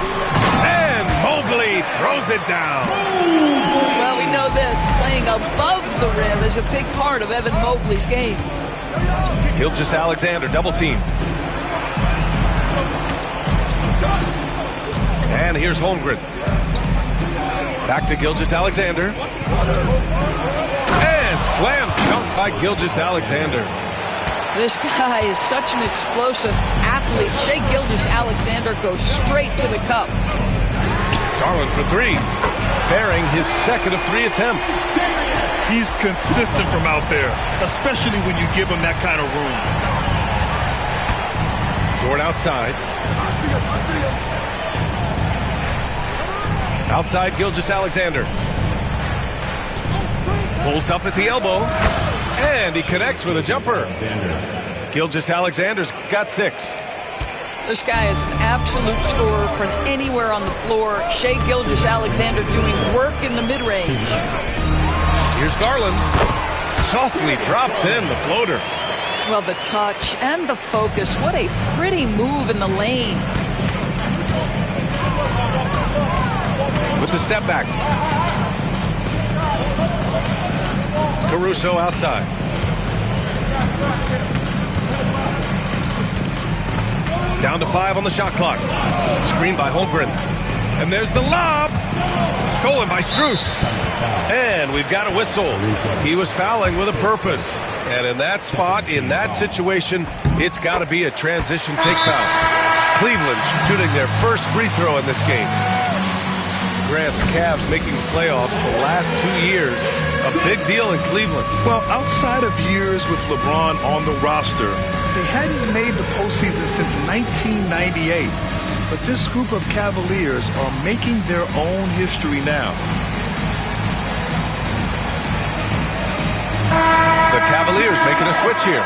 Speaker 16: And Mobley throws it down.
Speaker 17: Well, we know this. Playing above the rim is a big part of Evan Mobley's game.
Speaker 16: Gilgeous-Alexander, double team. And here's Holmgren. Back to Gilgeous-Alexander. And slam dunk by Gilgeous-Alexander.
Speaker 17: This guy is such an explosive athlete. Shai Gilgeous-Alexander goes straight to the cup.
Speaker 16: Garland for 3. Bearing his second of 3 attempts.
Speaker 19: He's consistent from out there, especially when you give him that kind of room.
Speaker 16: Dort outside. Outside, Gilgeous-Alexander. Pulls up at the elbow. And he connects with a jumper. Gilgeous-Alexander's got 6.
Speaker 17: This guy is an absolute scorer from anywhere on the floor. Shai Gilgeous-Alexander doing work in the mid-range.
Speaker 16: Here's Garland. Softly drops in the floater.
Speaker 17: Well, the touch and the focus. What a pretty move in the lane.
Speaker 16: With the step back. Caruso outside. Down to 5 on the shot clock. Screen by Holmgren. And there's the lob. Stolen by Strus. And we've got a whistle. He was fouling with a purpose. And in that spot, in that situation, it's got to be a transition take foul. Cleveland shooting their first free throw in this game. Grant, the Cavs making the playoffs the last 2 years. A big deal in Cleveland.
Speaker 19: Well, outside of years with LeBron on the roster, they hadn't made the postseason since 1998. But this group of Cavaliers are making their own history now.
Speaker 16: The Cavaliers making a switch here.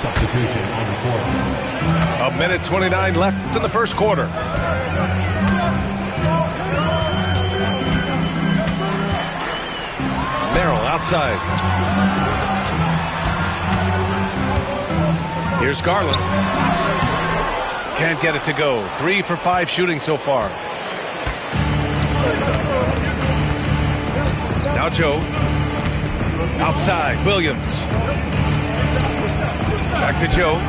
Speaker 10: Substitution on the court.
Speaker 16: 1:29 left in the first quarter. Merrill outside. Here's Garland. Can't get it to go. 3 for 5 shooting so far. Now Joe. Outside. Williams. Back to Joe.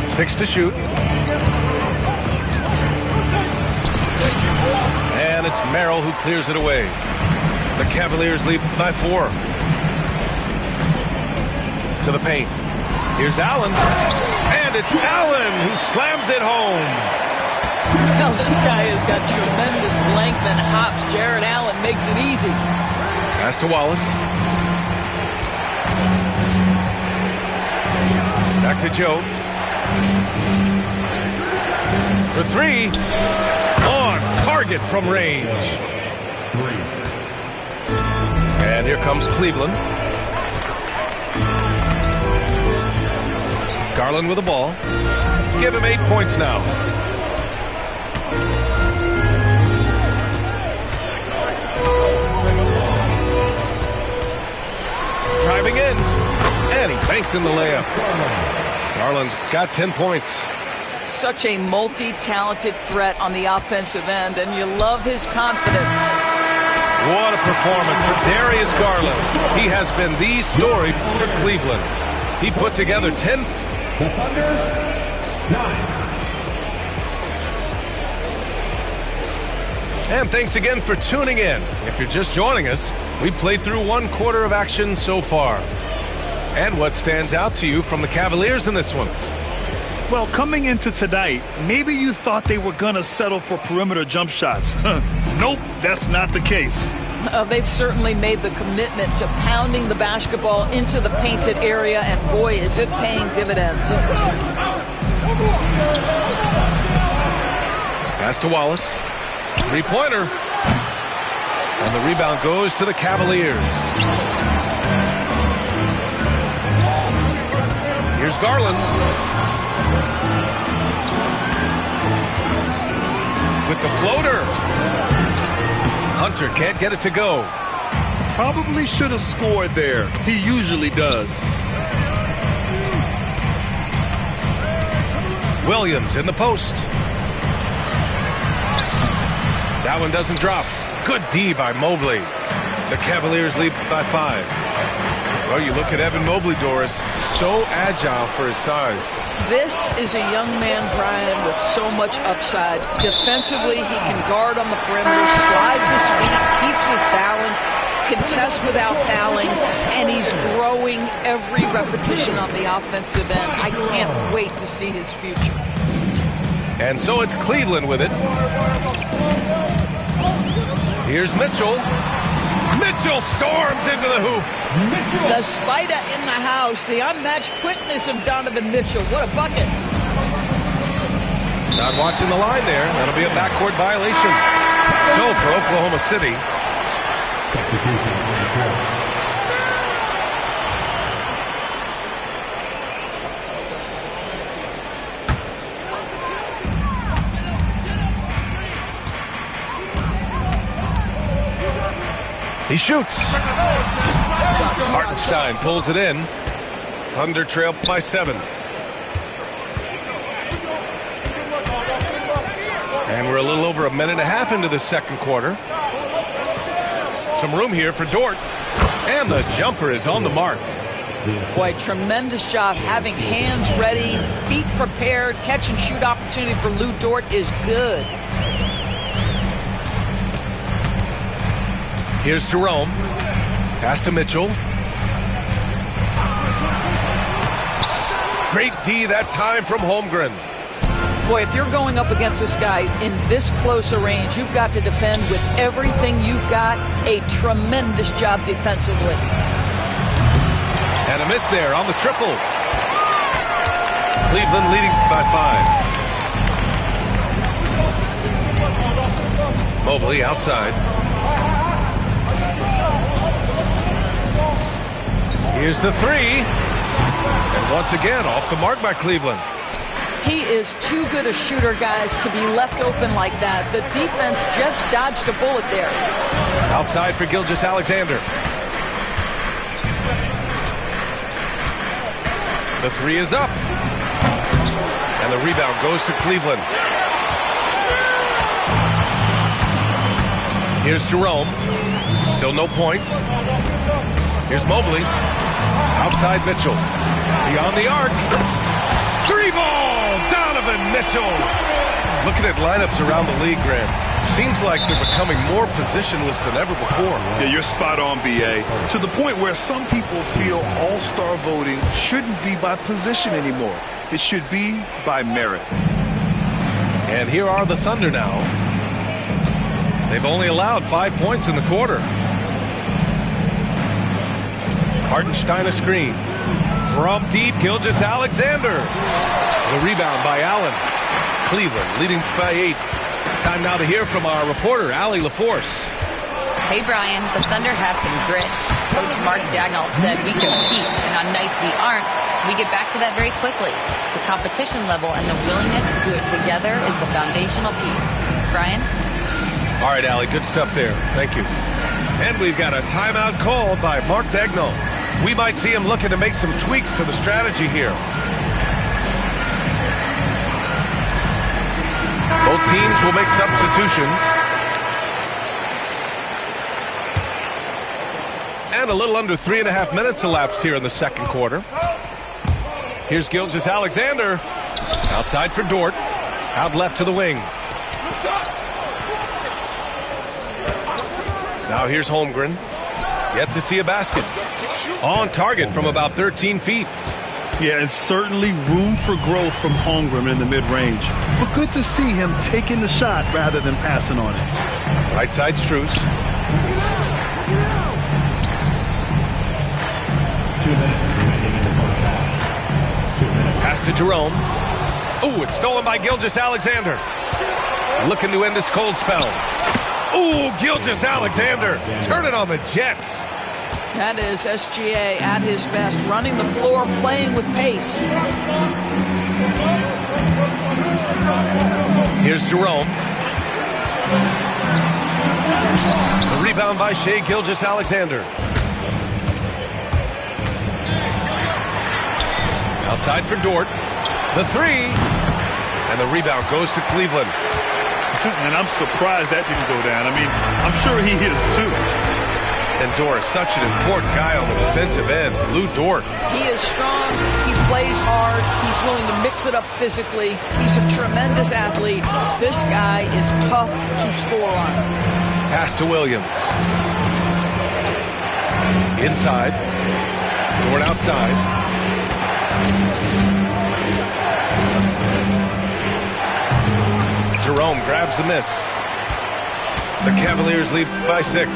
Speaker 16: Six to shoot. And it's Merrill who clears it away. The Cavaliers lead by 4. To the paint. Here's Allen. And it's Allen who slams it home.
Speaker 17: Well, this guy has got tremendous length and hops. Jared Allen makes it easy.
Speaker 16: Pass to Wallace. Back to Joe. For 3. On target from range. And here comes Cleveland. Garland with the ball. Give him 8 points now. Driving in. And he banks in the layup. Garland's got 10 points.
Speaker 17: Such a multi-talented threat on the offensive end, and you love his confidence.
Speaker 16: What a performance for Darius Garland. He has been the story for Cleveland. He put together 10. And thanks again for tuning in. If you're just joining us, we played through 1 quarter of action so far. And what stands out to you from the Cavaliers in this one?
Speaker 19: Well, coming into tonight, maybe you thought they were going to settle for perimeter jump shots. Nope, that's not the case.
Speaker 17: They've certainly made the commitment to pounding the basketball into the painted area, and boy, is it paying dividends.
Speaker 16: Pass to Wallace. 3-pointer. And the rebound goes to the Cavaliers. Here's Garland. With the floater. Hunter can't get it to go.
Speaker 19: Probably should have scored there. He usually does.
Speaker 16: Williams in the post. That one doesn't drop. Good D by Mobley. The Cavaliers lead by 5. Well, you look at Evan Mobley, Doris. So agile for his size.
Speaker 17: This is a young man, Brian, with so much upside. Defensively, he can guard on the perimeter, slides his feet, keeps his balance, contests without fouling, and he's growing every repetition on the offensive end. I can't wait to see his future.
Speaker 16: And so it's Cleveland with it. Here's Mitchell. Mitchell storms into the hoop.
Speaker 17: The spider in the house. The unmatched quickness of Donovan Mitchell. What a bucket.
Speaker 16: Not watching the line there. That'll be a backcourt violation. So for Oklahoma City.
Speaker 10: Substitution on the court.
Speaker 16: He shoots. Hartenstein pulls it in. Thunder trail by 7. And we're a little over a minute and a half into the second quarter. Some room here for Dort. And the jumper is on the mark.
Speaker 17: Boy, tremendous job having hands ready, feet prepared. Catch and shoot opportunity for Lou Dort is good.
Speaker 16: Here's Jerome. Pass to Mitchell. Great D that time from Holmgren.
Speaker 17: Boy, if you're going up against this guy in this close a range, you've got to defend with everything you've got. A tremendous job defensively.
Speaker 16: And a miss there on the triple. Cleveland leading by 5. Mobley outside. Here's the 3. And once again, off the mark by Cleveland.
Speaker 17: He is too good a shooter, guys, to be left open like that. The defense just dodged a bullet there.
Speaker 16: Outside for Gilgeous-Alexander. The 3 is up. And the rebound goes to Cleveland. Here's Jerome. Still no points. Here's Mobley. Outside Mitchell. Beyond the arc. 3 ball! Donovan Mitchell! Looking at lineups around the league, Graham. Seems like they're becoming more positionless than ever before.
Speaker 19: Yeah, you're spot on, B.A. To the point where some people feel all-star voting shouldn't be by position anymore. It should be by merit.
Speaker 16: And here are the Thunder now. They've only allowed 5 points in the quarter. Hartenstein a screen. From deep, Gilgeous-Alexander. The rebound by Allen. Cleveland leading by 8. Time now to hear from our reporter, Allie LaForce.
Speaker 18: Hey, Brian, the Thunder have some grit. Coach Mark Daigneault said we compete, and on nights we aren't, we get back to that very quickly. The competition level and the willingness to do it together is the foundational piece. Brian?
Speaker 16: All right, Allie, good stuff there. Thank you. And we've got a timeout called by Mark Daigneault. We might see him looking to make some tweaks to the strategy here. Both teams will make substitutions. And a little under 3.5 minutes elapsed here in the second quarter. Here's Gilgeous-Alexander. Outside for Dort. Out left to the wing. Now here's Holmgren. Yet to see a basket. On target from about 13 feet.
Speaker 19: Yeah, and certainly room for growth from Holmgren in the mid-range. But good to see him taking the shot rather than passing on it.
Speaker 16: Right side Strus.
Speaker 10: 2 minutes remaining in the first half. 2 minutes.
Speaker 16: Pass to Jerome. Ooh, it's stolen by Gilgeous-Alexander. Looking to end this cold spell. Ooh, Gilgeous-Alexander. Turn it on the Jets.
Speaker 17: That is SGA at his best, running the floor, playing with pace.
Speaker 16: Here's Jerome. The rebound by Shai Gilgeous-Alexander. Outside for Dort. The 3. And the rebound goes to Cleveland.
Speaker 19: And I'm surprised that didn't go down. I mean, I'm sure he is too.
Speaker 16: And Dort is such an important guy on the defensive end. Lou Dort.
Speaker 17: He is strong. He plays hard. He's willing to mix it up physically. He's a tremendous athlete. This guy is tough to score on.
Speaker 16: Pass to Williams. Inside. Dort outside. Jerome grabs the miss. The Cavaliers lead by 6.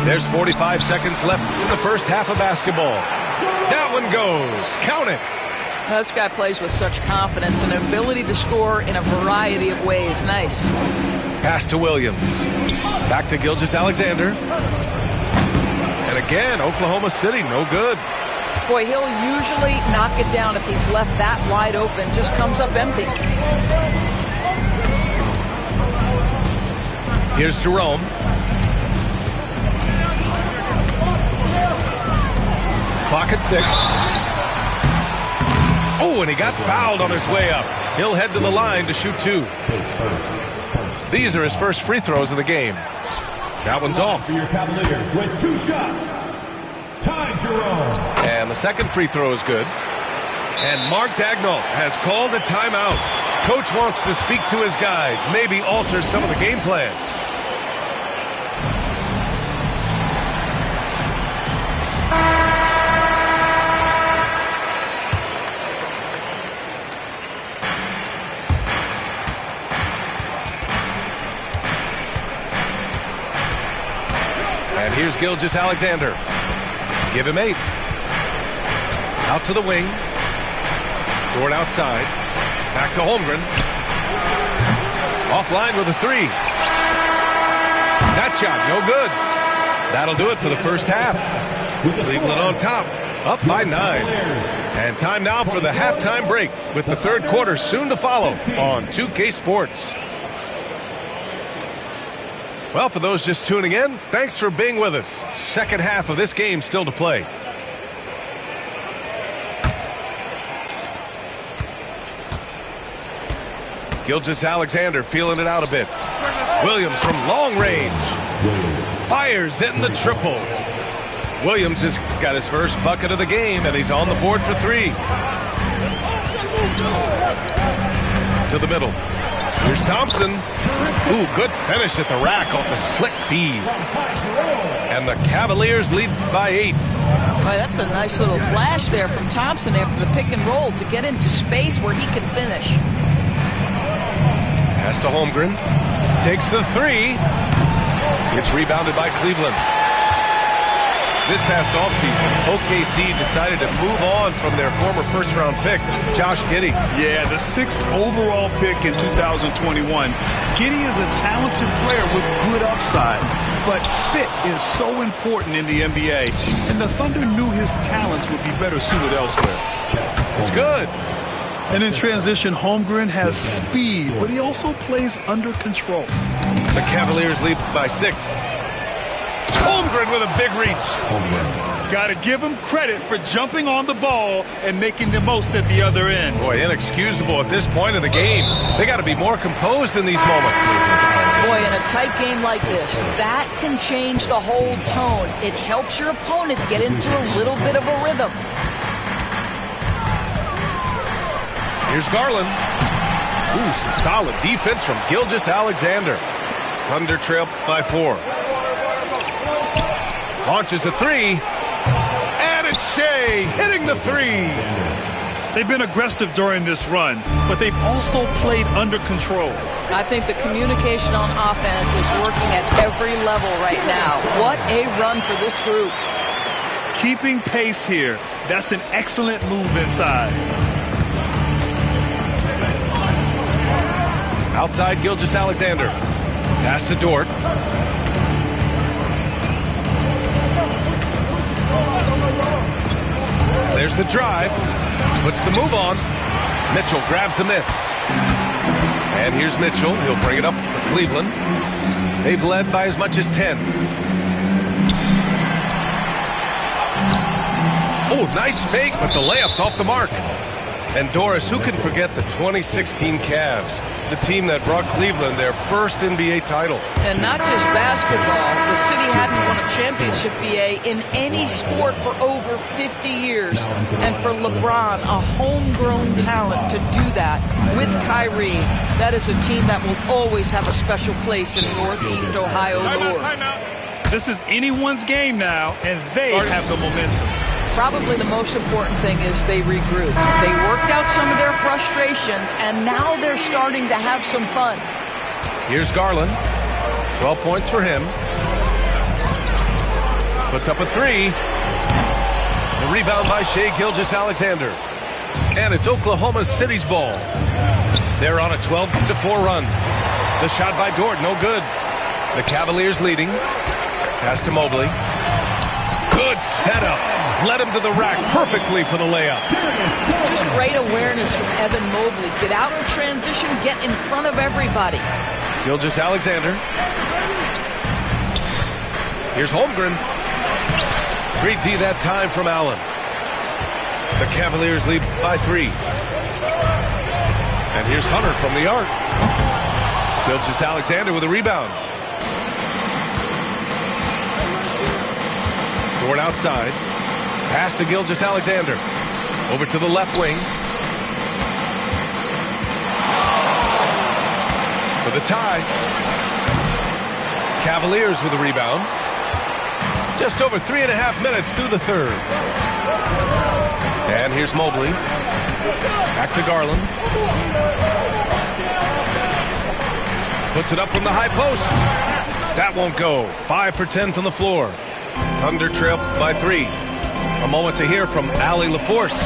Speaker 16: There's 45 seconds left in the first half of basketball. That one goes. Count it.
Speaker 17: This guy plays with such confidence and an ability to score in a variety of ways. Nice.
Speaker 16: Pass to Williams. Back to Gilgeous-Alexander. And again, Oklahoma City, no good.
Speaker 17: Boy, he'll usually knock it down if he's left that wide open. Just comes up empty.
Speaker 16: Here's Jerome. Clock at 6. Oh, and he got fouled on his way up. He'll head to the line to shoot 2. These are his first free throws of the game. That one's off.
Speaker 10: For your Cavaliers with 2 shots. Ty Jerome.
Speaker 16: And the second free throw is good. And Mark Daigneault has called a timeout. Coach wants to speak to his guys, maybe alter some of the game plan. And here's Gilgeous-Alexander. Give him 8. Out to the wing. Dort outside. Back to Holmgren. Offline with a 3. That shot, no good. That'll do it for the first half. Cleveland on top, up by 9. And time now for the halftime break, with the third quarter soon to follow on 2K Sports. Well, for those just tuning in, thanks for being with us. Second half of this game still to play. Gilgeous-Alexander feeling it out a bit. Williams from long range. Fires in the triple. Williams has got his first bucket of the game, and he's on the board for 3. To the middle. Here's Thompson. Ooh, good finish at the rack off the slick feed. And the Cavaliers lead by 8.
Speaker 17: Boy, that's a nice little flash there from Thompson after the pick and roll to get into space where he can finish.
Speaker 16: Pass to Holmgren. Takes the 3. It's rebounded by Cleveland. This past offseason, OKC decided to move on from their former first-round pick, Josh Giddey.
Speaker 19: Yeah, the 6th overall pick in 2021. Giddey is a talented player with good upside, but fit is so important in the NBA, and the Thunder knew his talents would be better suited elsewhere.
Speaker 16: It's good.
Speaker 19: And in transition, Holmgren has speed, but he also plays under control.
Speaker 16: The Cavaliers lead by 6. Holmgren with a big reach.
Speaker 19: Got to give him credit for jumping on the ball and making the most at the other end.
Speaker 16: Boy, inexcusable at this point of the game. They got to be more composed in these moments.
Speaker 17: Boy, in a tight game like this, that can change the whole tone. It helps your opponent get into a little bit of a rhythm.
Speaker 16: Here's Garland. Ooh, some solid defense from Gilgeous-Alexander. Thunder trail by 4. Launches a 3. And it's Shea hitting the 3.
Speaker 19: They've been aggressive during this run, but they've also played under control.
Speaker 17: I think the communication on offense is working at every level right now. What a run for this group.
Speaker 19: Keeping pace here. That's an excellent move inside.
Speaker 16: Outside Gilgeous-Alexander. Pass to Dort. There's the drive. Puts the move on. Mitchell grabs a miss. And here's Mitchell. He'll bring it up for Cleveland. They've led by as much as 10. Oh, nice fake, but the layup's off the mark. And Doris, who can forget the 2016 Cavs, the team that brought Cleveland their first NBA title.
Speaker 17: And not just basketball. The city hadn't won a championship, BA, in any sport for over 50 years. And for LeBron, a homegrown talent, to do that with Kyrie, that is a team that will always have a special place in Northeast Ohio lore.
Speaker 19: This is anyone's game now, and they have the momentum.
Speaker 17: Probably the most important thing is they regroup. They worked out some of their frustrations, and now they're starting to have some fun.
Speaker 16: Here's Garland. 12 points for him. Puts up a three. The rebound by Shai Gilgeous-Alexander. And it's Oklahoma City's ball. They're on a 12-4 run. The shot by Dort, no good. The Cavaliers leading. Pass to Mobley. Good setup. Led him to the rack perfectly for the layup.
Speaker 17: Just great awareness from Evan Mobley. Get out in transition, get in front of everybody.
Speaker 16: Gilgeous-Alexander. Here's Holmgren. Great D that time from Allen. The Cavaliers lead by 3. And here's Hunter from the arc. Gilgeous-Alexander with a rebound. Dort outside. Pass to Gilgeous-Alexander. Over to the left wing. For the tie. Cavaliers with a rebound. Just over 3.5 minutes through the third. And here's Mobley. Back to Garland. Puts it up from the high post. That won't go. 5 for 10 from the floor. Thunder trail by 3. A moment to hear from Allie LaForce.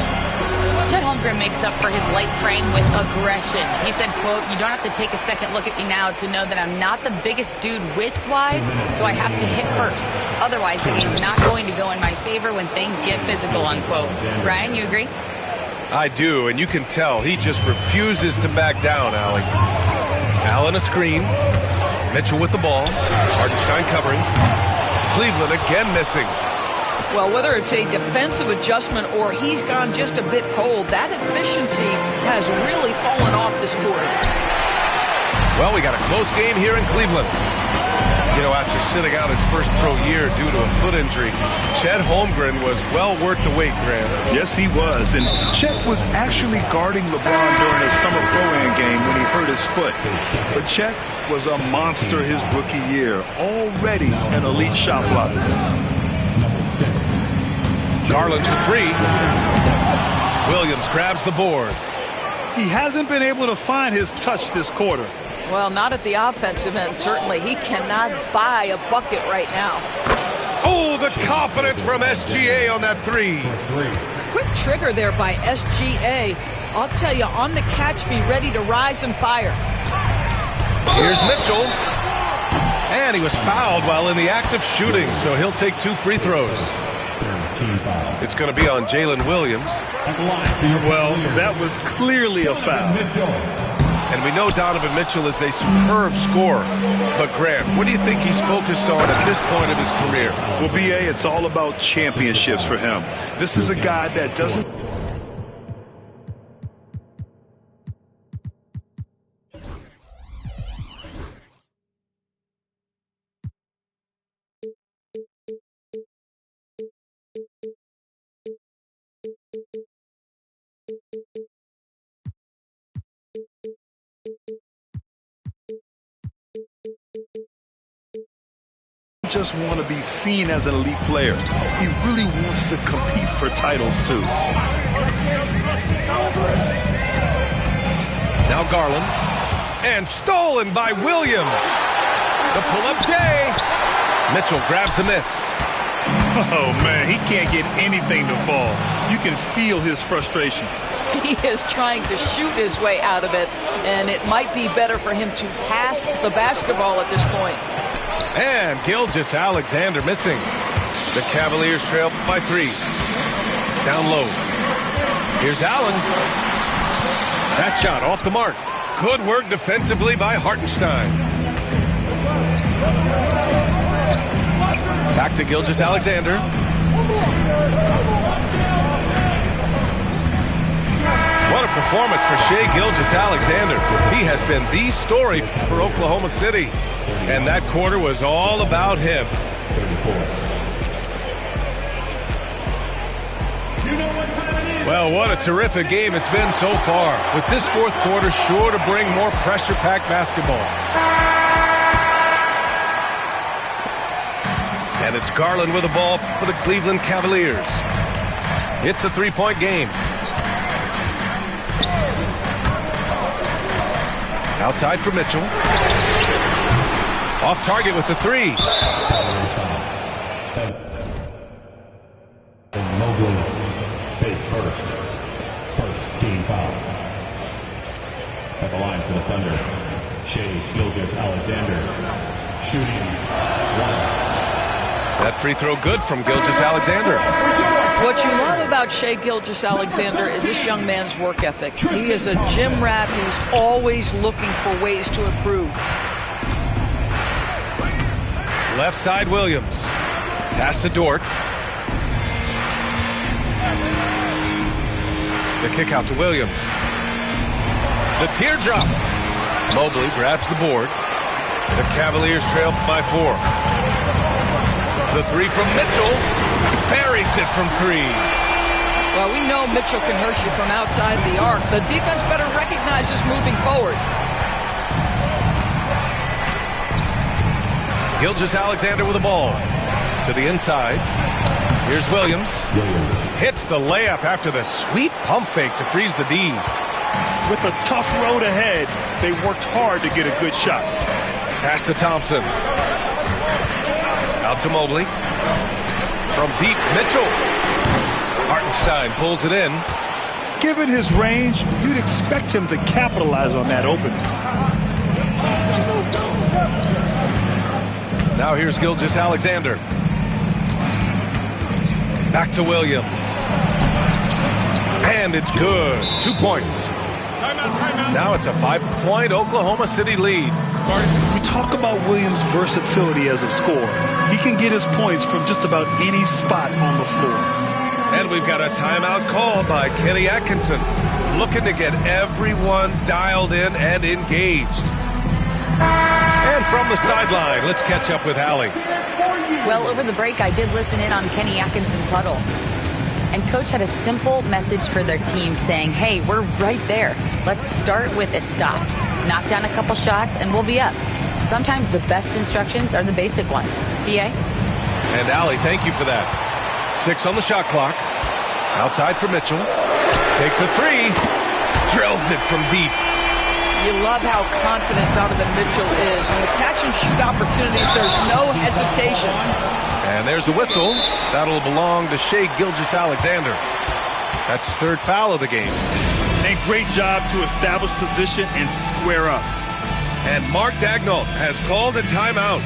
Speaker 18: Chet Holmgren makes up for his light frame with aggression. He said, quote, "You don't have to take a second look at me now to know that I'm not the biggest dude width-wise, so I have to hit first. Otherwise, the game's not going to go in my favor when things get physical," unquote. Brian, you agree?
Speaker 16: I do, and you can tell he just refuses to back down, Allie. Allen a screen. Mitchell with the ball. Hartenstein covering. Cleveland again missing.
Speaker 17: Well, whether it's a defensive adjustment or he's gone just a bit cold, that efficiency has really fallen off this quarter.
Speaker 16: Well, we got a close game here in Cleveland. You know, after sitting out his first pro year due to a foot injury, Chet Holmgren was well worth the wait, Grant.
Speaker 19: Yes, he was. And Chet was actually guarding LeBron during his summer pro-am game when he hurt his foot. But Chet was a monster his rookie year, already an elite shot blocker.
Speaker 16: Garland for 3. Williams grabs the board.
Speaker 19: He hasn't been able to find his touch this quarter.
Speaker 17: Well, not at the offensive end, certainly. He cannot buy a bucket right now.
Speaker 16: Oh, the confidence from SGA on that 3.
Speaker 17: Quick trigger there by SGA. I'll tell you, on the catch, be ready to rise and fire.
Speaker 16: Here's Mitchell. And he was fouled while in the act of shooting, so he'll take 2 free throws. It's going to be on Jalen Williams.
Speaker 19: Well, that was clearly a foul.
Speaker 16: And we know Donovan Mitchell is a superb scorer. But, Grant, what do you think he's focused on at this point of his career?
Speaker 19: Well, B.A., it's all about championships for him. This is a guy that doesn't... just want to be seen as an elite player. He really wants to compete for titles too.
Speaker 16: Now Garland. And stolen by Williams. The pull-up J. Mitchell grabs a miss.
Speaker 19: Oh, man, he can't get anything to fall. You can feel his frustration.
Speaker 17: He is trying to shoot his way out of it, and it might be better for him to pass the basketball at this point.
Speaker 16: And Gilgeous-Alexander missing. The Cavaliers trail by 3. Down low. Here's Allen. That shot off the mark. Good work defensively by Hartenstein. Back to Gilgeous-Alexander. What a performance for Shai Gilgeous-Alexander. He has been the story for Oklahoma City. And that quarter was all about him. Well, what a terrific game it's been so far. With this fourth quarter sure to bring more pressure-packed basketball. And it's Garland with the ball for the Cleveland Cavaliers. It's a three-point game. Outside for Mitchell. Off target with the 3.
Speaker 10: Mobley, base first. First team foul. At the line for the Thunder, Shai Gilgeous-Alexander, shooting 1.
Speaker 16: That free throw good from Gilgeous-Alexander.
Speaker 17: What you love about Shai Gilgeous-Alexander is this young man's work ethic. He is a gym rat who's always looking for ways to improve.
Speaker 16: Left side Williams. Pass to Dort. The kick out to Williams. The teardrop. Mobley grabs the board. The Cavaliers trail by 4. The three from Mitchell. Buries it from 3.
Speaker 17: Well, we know Mitchell can hurt you from outside the arc. The defense better recognize this moving forward.
Speaker 16: Gilgeous-Alexander with the ball. To the inside. Here's Williams. Hits the layup after the sweet pump fake to freeze the D.
Speaker 19: With a tough road ahead, they worked hard to get a good shot.
Speaker 16: Pass to Thompson. Out to Mobley. From deep, Mitchell. Hartenstein pulls it in.
Speaker 19: Given his range, you'd expect him to capitalize on that opening.
Speaker 16: Now here's Gilgeous-Alexander. Back to Williams. And it's good. 2 points. Now it's a 5-point Oklahoma City lead.
Speaker 19: We talk about Williams' versatility as a scorer. He can get his points from just about any spot on the floor.
Speaker 16: And we've got a timeout called by Kenny Atkinson, looking to get everyone dialed in and engaged. And from the sideline, let's catch up with Allie.
Speaker 18: Well, over the break, I did listen in on Kenny Atkinson's huddle. And Coach had a simple message for their team saying, hey, we're right there. Let's start with a stop. Knock down a couple shots, and we'll be up. Sometimes the best instructions are the basic ones. PA?
Speaker 16: And Allie, thank you for that. 6 on the shot clock. Outside for Mitchell. Takes a 3. Drills it from deep.
Speaker 17: You love how confident Donovan Mitchell is. On the catch-and-shoot opportunities, there's no hesitation.
Speaker 16: And there's the whistle. That'll belong to Shai Gilgeous-Alexander. That's his 3rd foul of the game.
Speaker 19: And great job to establish position and square up.
Speaker 16: And Mark Daigneault has called a timeout.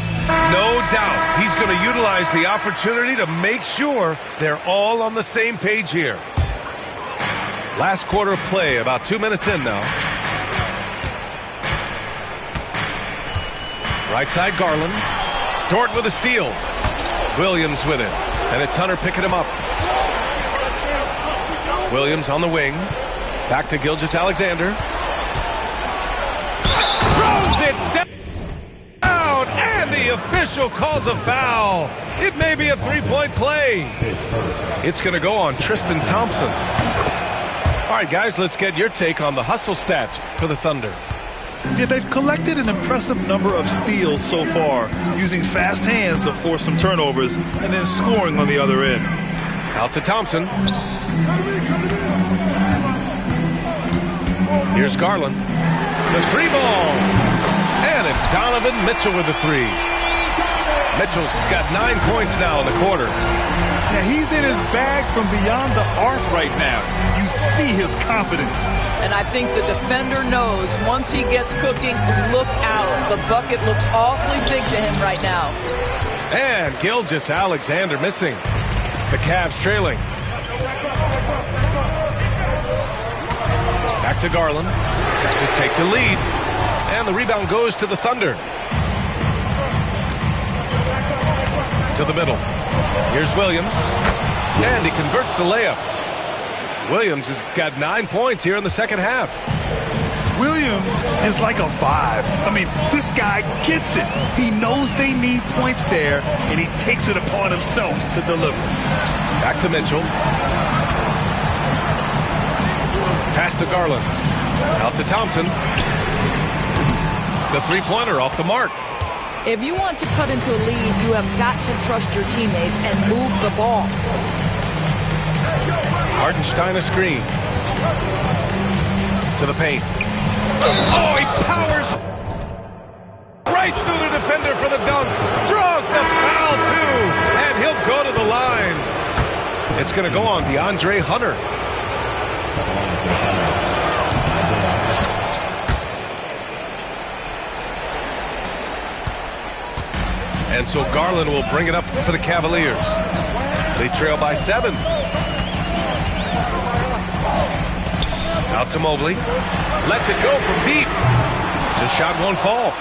Speaker 16: No doubt he's going to utilize the opportunity to make sure they're all on the same page here. Last quarter of play, about 2 minutes in now. Right side Garland. Dort with a steal. Williams with it. And it's Hunter picking him up. Williams on the wing. Back to Gilgeous-Alexander. Throws it down. And the official calls a foul. It may be a 3-point play. It's going to go on Tristan Thompson. All right, guys, let's get your take on the hustle stats for the Thunder.
Speaker 19: Yeah, they've collected an impressive number of steals so far, using fast hands to force some turnovers and then scoring on the other end.
Speaker 16: Out to Thompson. Here's Garland. The 3 ball. And it's Donovan Mitchell with the 3. Mitchell's got 9 points now in the quarter.
Speaker 19: Now he's in his bag from beyond the arc right now. You see his confidence.
Speaker 17: And I think the defender knows once he gets cooking, look out. The bucket looks awfully big to him right now.
Speaker 16: And Gilgeous-Alexander missing. The Cavs trailing. Back to Garland to take the lead. And the rebound goes to the Thunder. To the middle. Here's Williams. And he converts the layup. Williams has got 9 points here in the second half.
Speaker 19: Williams is like a vibe. I mean, this guy gets it. He knows they need points there, and he takes it upon himself to deliver.
Speaker 16: Back to Mitchell. Pass to Garland. Out to Thompson. The 3-pointer off the mark.
Speaker 17: If you want to cut into a lead, you have got to trust your teammates and move the ball.
Speaker 16: Hartenstein a screen. To the paint. Oh, he powers right through the defender for the dunk. Draws the foul, too. And he'll go to the line. It's It's going to go on DeAndre Hunter. And so Garland will bring it up for the Cavaliers. They trail by 7. Out to Mobley. Lets it go from deep. The shot won't fall.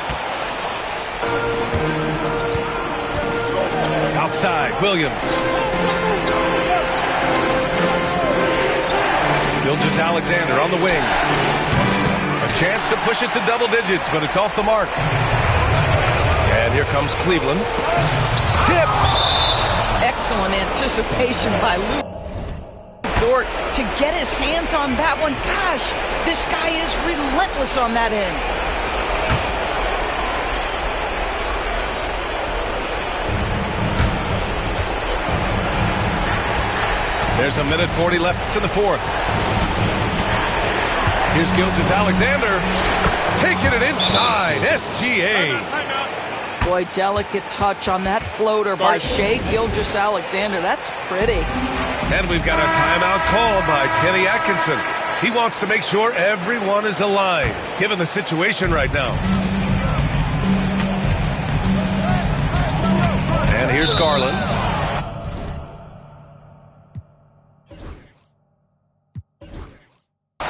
Speaker 16: Outside, Williams. Gilgeous-Alexander on the wing. A chance to push it to double digits, but it's off the mark. And here comes Cleveland. Tipped.
Speaker 17: Excellent anticipation by Luke Dort to get his hands on that one. Gosh, this guy is relentless on that end.
Speaker 16: There's a minute 40 left in the fourth. Here's Gilgeous-Alexander. Taking it inside. SGA.
Speaker 17: Boy, delicate touch on that floater by Shai Gilgeous-Alexander. That's pretty.
Speaker 16: And we've got a timeout call by Kenny Atkinson. He wants to make sure everyone is aligned, given the situation right now. And here's Garland.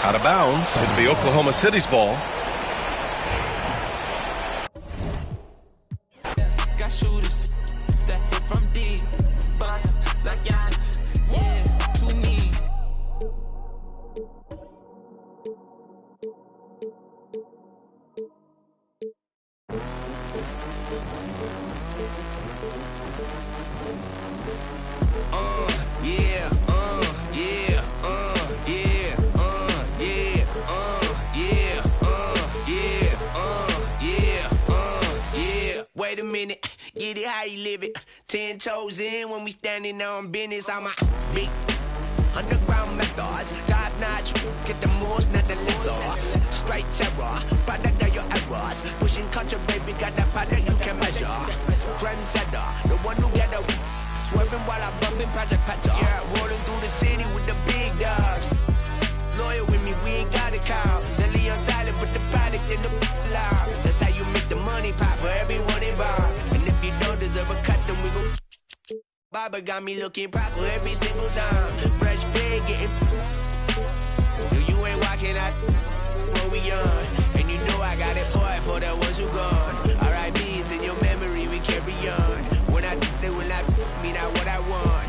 Speaker 16: Out of bounds. It'll be Oklahoma City's ball.
Speaker 3: Wait a minute, get it how you live it. 10 toes in when we standing on business. I'm a big underground methods, top notch. Get the moves, not the lizard. Straight terror, product of your errors. Pushing culture, baby, got that product you can measure. Trendsetter, the one who get a swerving while I'm bumping Project Petter. Yeah, rolling through the city with the big dogs. Loyal with me, we ain't got a cow. Silly on silent, put the product in the loud. That's how you make the money pop for everyone involved. And if you don't deserve a cut, then we gon' Baba got me looking proper every single time. Fresh pig getting. No, you ain't walking out what we on. And you know I got it poured for the ones who gone. R.I.P.'s in your memory, we carry on. When I they will not mean out what I want.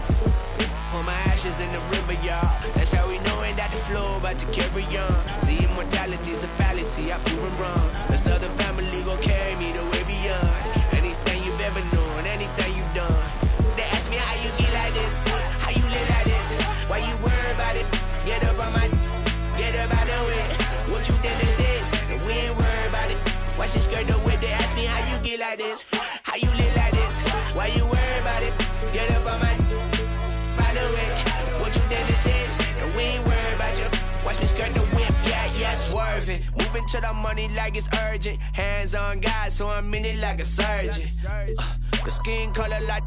Speaker 3: Pour my ashes in the river, y'all. That's how we knowin' that the flow about to carry on. See, immortality's a fallacy, I prove it wrong. The Southern family gon' carry me the way beyond. Anything you've ever known, anything you've done. They ask me how you get like this, how you live like this. Why you worry about it? Get up on my, get up out of it. What you think this is? And we ain't worried about it. Watch your skirt the way they ask me how you get like this, how you live like this. Why you worry about it? Get up on my, by the way. What you think this is? And we ain't worried about you. Watch me skirt the whip, yeah, swerving. Moving to the money like it's urgent. Hands on God, so I'm in it like a surgeon. The skin color like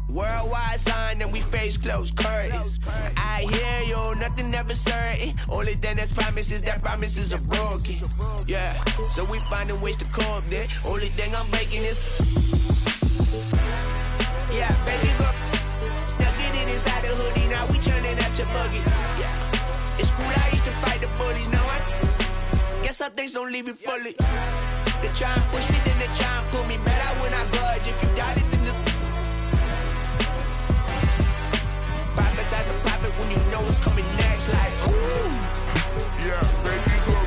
Speaker 3: worldwide sign, and we face closed curtains. I hear you, nothing ever certain. Only thing that's promises, that promises are broken. Yeah, so we finding ways to cope there. Only thing I'm making is, yeah, baby girl. Stuck it in inside the hoodie, now we turning out to buggy. Yeah. It's cool, I used to fight the bullies. Now I guess some things don't leave me fully. They try and push me, then they try and pull me back out when I budge. If you doubt it, then just profits as a profit when you know what's coming next. Like, ooh.
Speaker 4: Yeah, baby, go.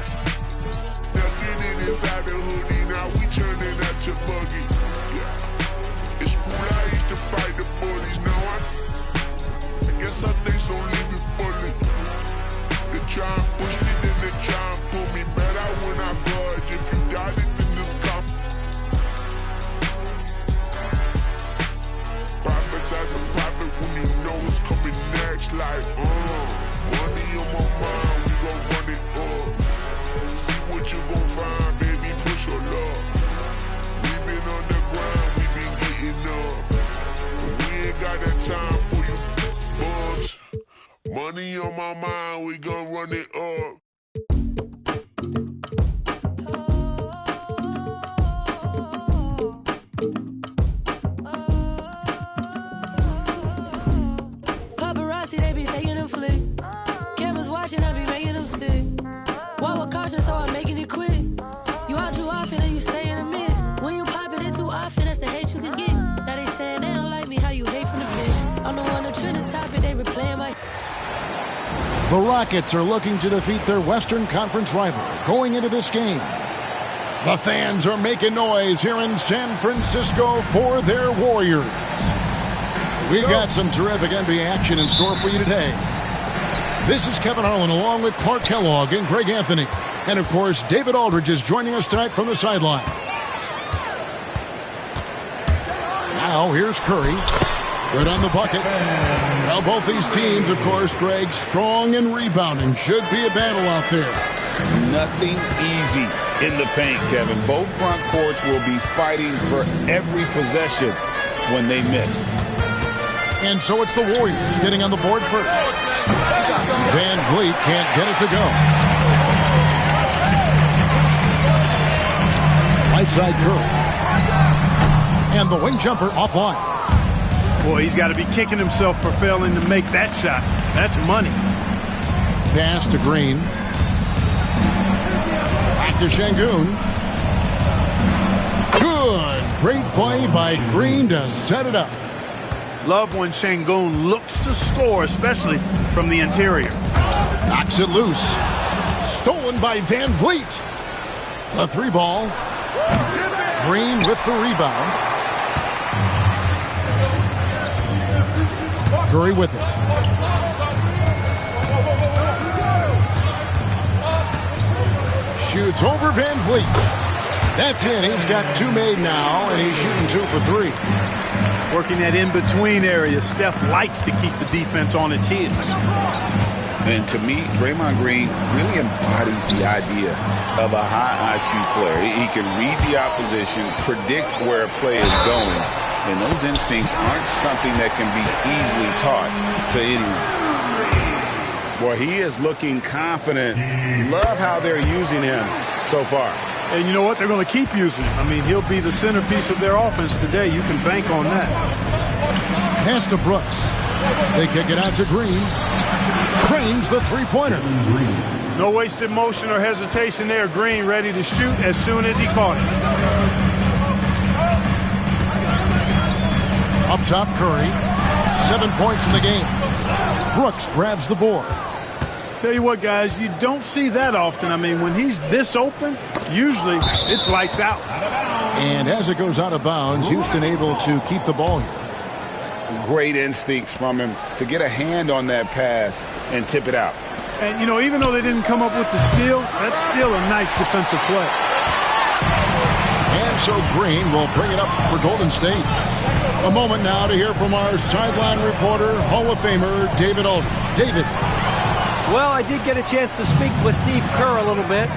Speaker 4: Stuck it inside the hoodie, now we turning out to buggy. Yeah. It's cool, I used to fight the bullies. Now I guess some things don't leave me fully. They try and push me, then they try and pull me back out when I budge. If you doubt it, then just come. Money on my mind, we gon' run it up.
Speaker 20: Paparazzi, they be taking them flicks. Cameras watching, I be making them sick. Walk with caution, so I'm making it quick. You out too often and you stay in the mist. When you popping it too often, that's the hate you can get. Now they saying they don't like me, how you hate from the bitch. I'm the one that trend the topic, they replaying my...
Speaker 5: The Rockets are looking to defeat their Western Conference rival going into this game. The fans are making noise here in San Francisco for their Warriors. We've got some terrific NBA action in store for you today. This is Kevin Harlan along with Clark Kellogg and Greg Anthony. And, of course, David Aldridge is joining us tonight from the sideline. Now, here's Curry. Good on the bucket. Now, both these teams, of course, Greg, strong and rebounding. Should be a battle out there.
Speaker 6: Nothing easy in the paint, Kevin. Both front courts will be fighting for every possession when they miss.
Speaker 5: And so it's the Warriors getting on the board first. Van Vliet can't get it to go. Right side Curry. And the wing jumper offline.
Speaker 7: Boy, he's got to be kicking himself for failing to make that shot. That's money.
Speaker 5: Pass to Green. Back to Şengün. Good. Great play by Green to set it up.
Speaker 7: Love when Şengün looks to score, especially from the interior.
Speaker 5: Knocks it loose. Stolen by Van Vliet. The three ball. Green with the rebound. Curry with it. Shoots over Van Vliet. That's in. He's got two made now, and he's shooting 2 for 3.
Speaker 7: Working that in-between area. Steph likes to keep the defense on its heels.
Speaker 6: And to me, Draymond Green really embodies the idea of a high IQ player. He can read the opposition, predict where a play is going, and those instincts aren't something that can be easily taught to anyone. Well, he is looking confident. Love how they're using him so far.
Speaker 7: And you know what? They're going to keep using him. I mean, he'll be the centerpiece of their offense today. You can bank on that.
Speaker 5: Pass to Brooks. They kick it out to Green. Cranes the three-pointer.
Speaker 7: No wasted motion or hesitation there. Green ready to shoot as soon as he caught it.
Speaker 5: Up top, Curry. 7 points in the game. Brooks grabs the board.
Speaker 7: Tell you what, guys, you don't see that often. I mean, when he's this open, usually it's lights out.
Speaker 5: And as it goes out of bounds, Houston able to keep the ball here.
Speaker 6: Great instincts from him to get a hand on that pass and tip it out.
Speaker 7: And, you know, even though they didn't come up with the steal, that's still a nice defensive play.
Speaker 5: And so Green will bring it up for Golden State. A moment now to hear from our sideline reporter, Hall of Famer David Aldridge. David.
Speaker 8: Well, I did get a chance to speak with Steve Kerr a little bit.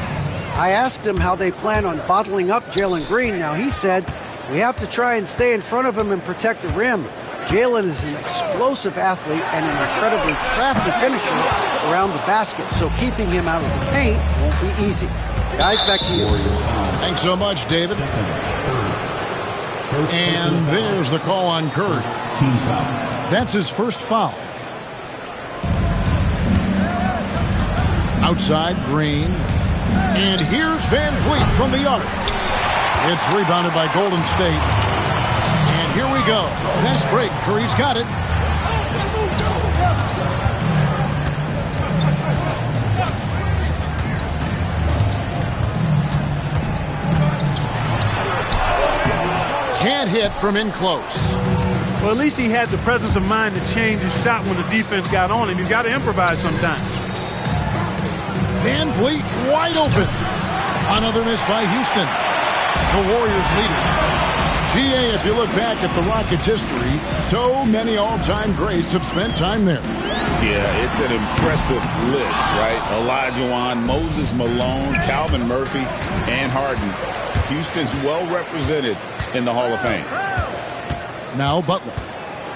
Speaker 8: I asked him how they plan on bottling up Jalen Green. Now, he said, we have to try and stay in front of him and protect the rim. Jalen is an explosive athlete and an incredibly crafty finisher around the basket, so keeping him out of the paint won't be easy. Guys, back to you.
Speaker 5: Thanks so much, David. And there's the call on Curry. That's his first foul. Outside, Green. And here's Van Vliet from the arc. It's rebounded by Golden State. And here we go. Fast break. Curry's got it. Can't hit from in close.
Speaker 7: Well, at least he had the presence of mind to change his shot when the defense got on him. You've got to improvise sometimes.
Speaker 5: Van Vliet wide open. Another miss by Houston. The Warriors lead it. GA, if you look back at the Rockets' history, so many all-time greats have spent time there.
Speaker 6: Yeah, it's an impressive list, right? Olajuwon, Moses Malone, Calvin Murphy, and Harden. Houston's well represented in the Hall of Fame.
Speaker 5: Now Butler.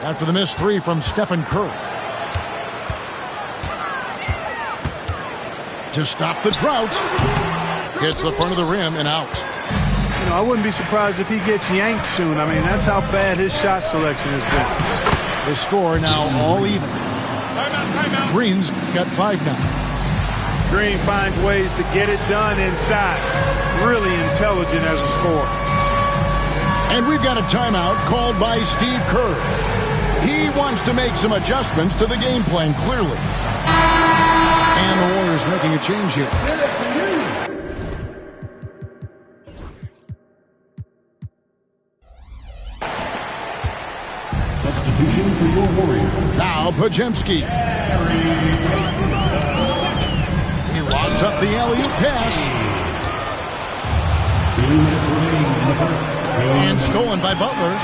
Speaker 5: After the missed three from Stephen Curry. to stop the drought. Hits the front of the rim and out.
Speaker 7: You know, I wouldn't be surprised if he gets yanked soon. I mean, that's how bad his shot selection has been.
Speaker 5: The score now all even. Green's got 5 now.
Speaker 7: Green finds ways to get it done inside. Really intelligent as a scorer.
Speaker 5: And we've got a timeout called by Steve Kerr. He wants to make some adjustments to the game plan, clearly. And the Warriors making a change here.
Speaker 10: Substitution for your Warriors.
Speaker 5: Now Podziemski. He lobs up the alley-oop pass.
Speaker 10: 2 minutes remaining in the first.
Speaker 5: And stolen by Butler.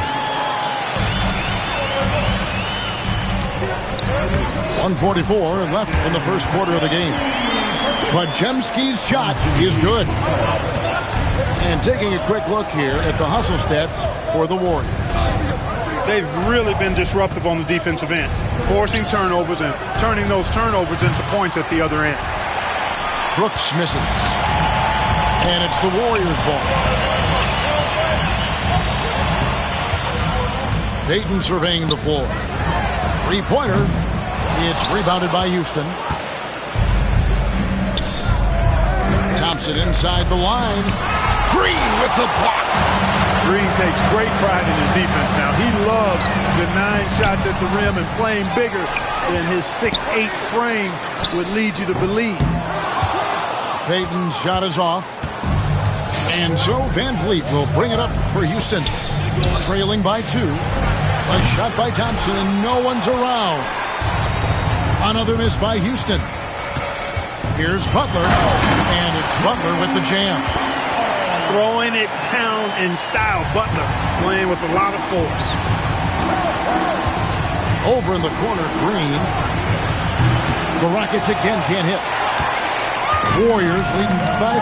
Speaker 5: 1:44 left in the first quarter of the game. Podziemski's shot is good. And taking a quick look here at the hustle stats for the Warriors.
Speaker 7: They've really been disruptive on the defensive end, forcing turnovers and turning those turnovers into points at the other end.
Speaker 5: Brooks misses. And it's the Warriors' ball. Payton surveying the floor. Three-pointer. It's rebounded by Houston. Thompson inside the line. Green with the block.
Speaker 7: Green takes great pride in his defense now. He loves the 9 shots at the rim and playing bigger than his 6'8" frame would lead you to believe.
Speaker 5: Payton's shot is off. And so Van Vliet will bring it up for Houston. Trailing by 2. A shot by Thompson and no one's around. Another miss by Houston. Here's Butler. And it's Butler with the jam.
Speaker 7: Throwing it down in style. Butler playing with a lot of force.
Speaker 5: Over in the corner, Green. The Rockets again can't hit. Warriors leading by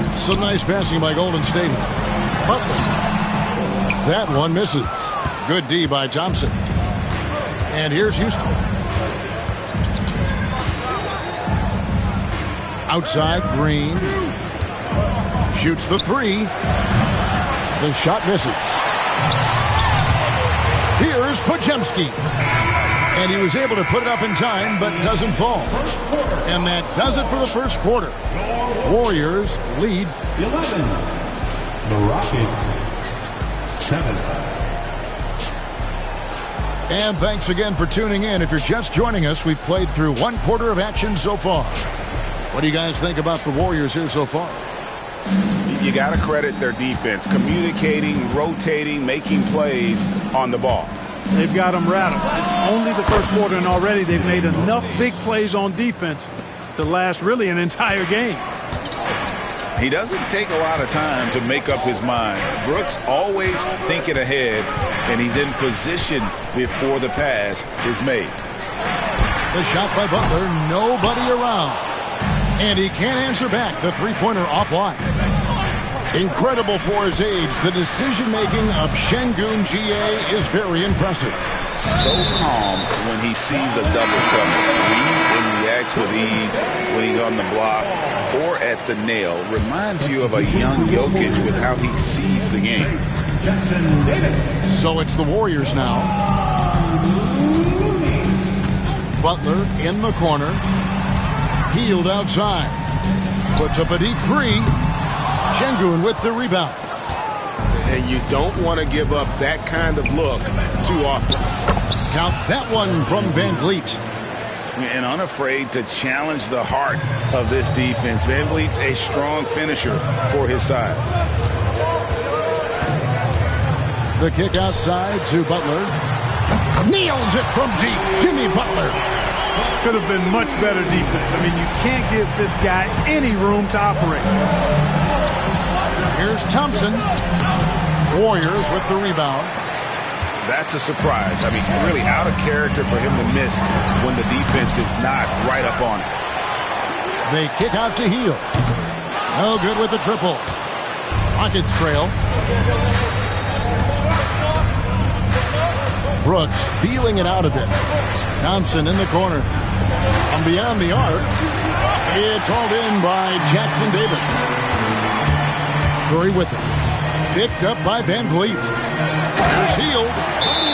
Speaker 5: 4. Some nice passing by Golden State. Butler. That one misses. Good D by Thompson. And here's Houston. Outside, Green. Shoots the 3. The shot misses. Here's Podziemski. And he was able to put it up in time, but doesn't fall. And that does it for the first quarter. Warriors lead
Speaker 10: 11. The Rockets 7.
Speaker 5: And thanks again for tuning in. If you're just joining us, we've played through 1 quarter of action so far. What do you guys think about the Warriors here so far?
Speaker 9: You got to credit their defense. Communicating, rotating, making plays on the ball.
Speaker 7: They've got them rattled. It's only the first quarter, and already they've made enough big plays on defense to last really an entire game.
Speaker 9: He doesn't take a lot of time to make up his mind. Brooks always thinking ahead, and he's in position before the pass is made.
Speaker 5: The shot by Butler, nobody around. And he can't answer back. The three-pointer offline. Incredible for his age. The decision-making of Şengün GA is very impressive.
Speaker 9: So calm when he sees a double coming. Reads and reacts with ease when he's on the block or at the nail. Reminds you of a young Jokic with how he sees the game.
Speaker 5: So it's the Warriors now. Butler in the corner. Hield outside. Puts up a deep 3. Şengün with the rebound.
Speaker 9: And you don't want to give up that kind of look too often.
Speaker 5: Count that one from Van Vliet.
Speaker 9: And unafraid to challenge the heart of this defense. Van Vliet's a strong finisher for his size.
Speaker 5: The kick outside to Butler. Nails it from deep. Jimmy Butler.
Speaker 7: Could have been much better defense. I mean, you can't give this guy any room to operate.
Speaker 5: Here's Thompson. Warriors with the rebound.
Speaker 9: That's a surprise. I mean, really out of character for him to miss when the defense is not right up on it.
Speaker 5: They kick out to Hield. No good with the triple. Rockets trail. Brooks feeling it out a bit. Thompson in the corner. From beyond the arc, it's hauled in by Jackson Davis. Curry with it. Picked up by Van Vliet. There's Hield.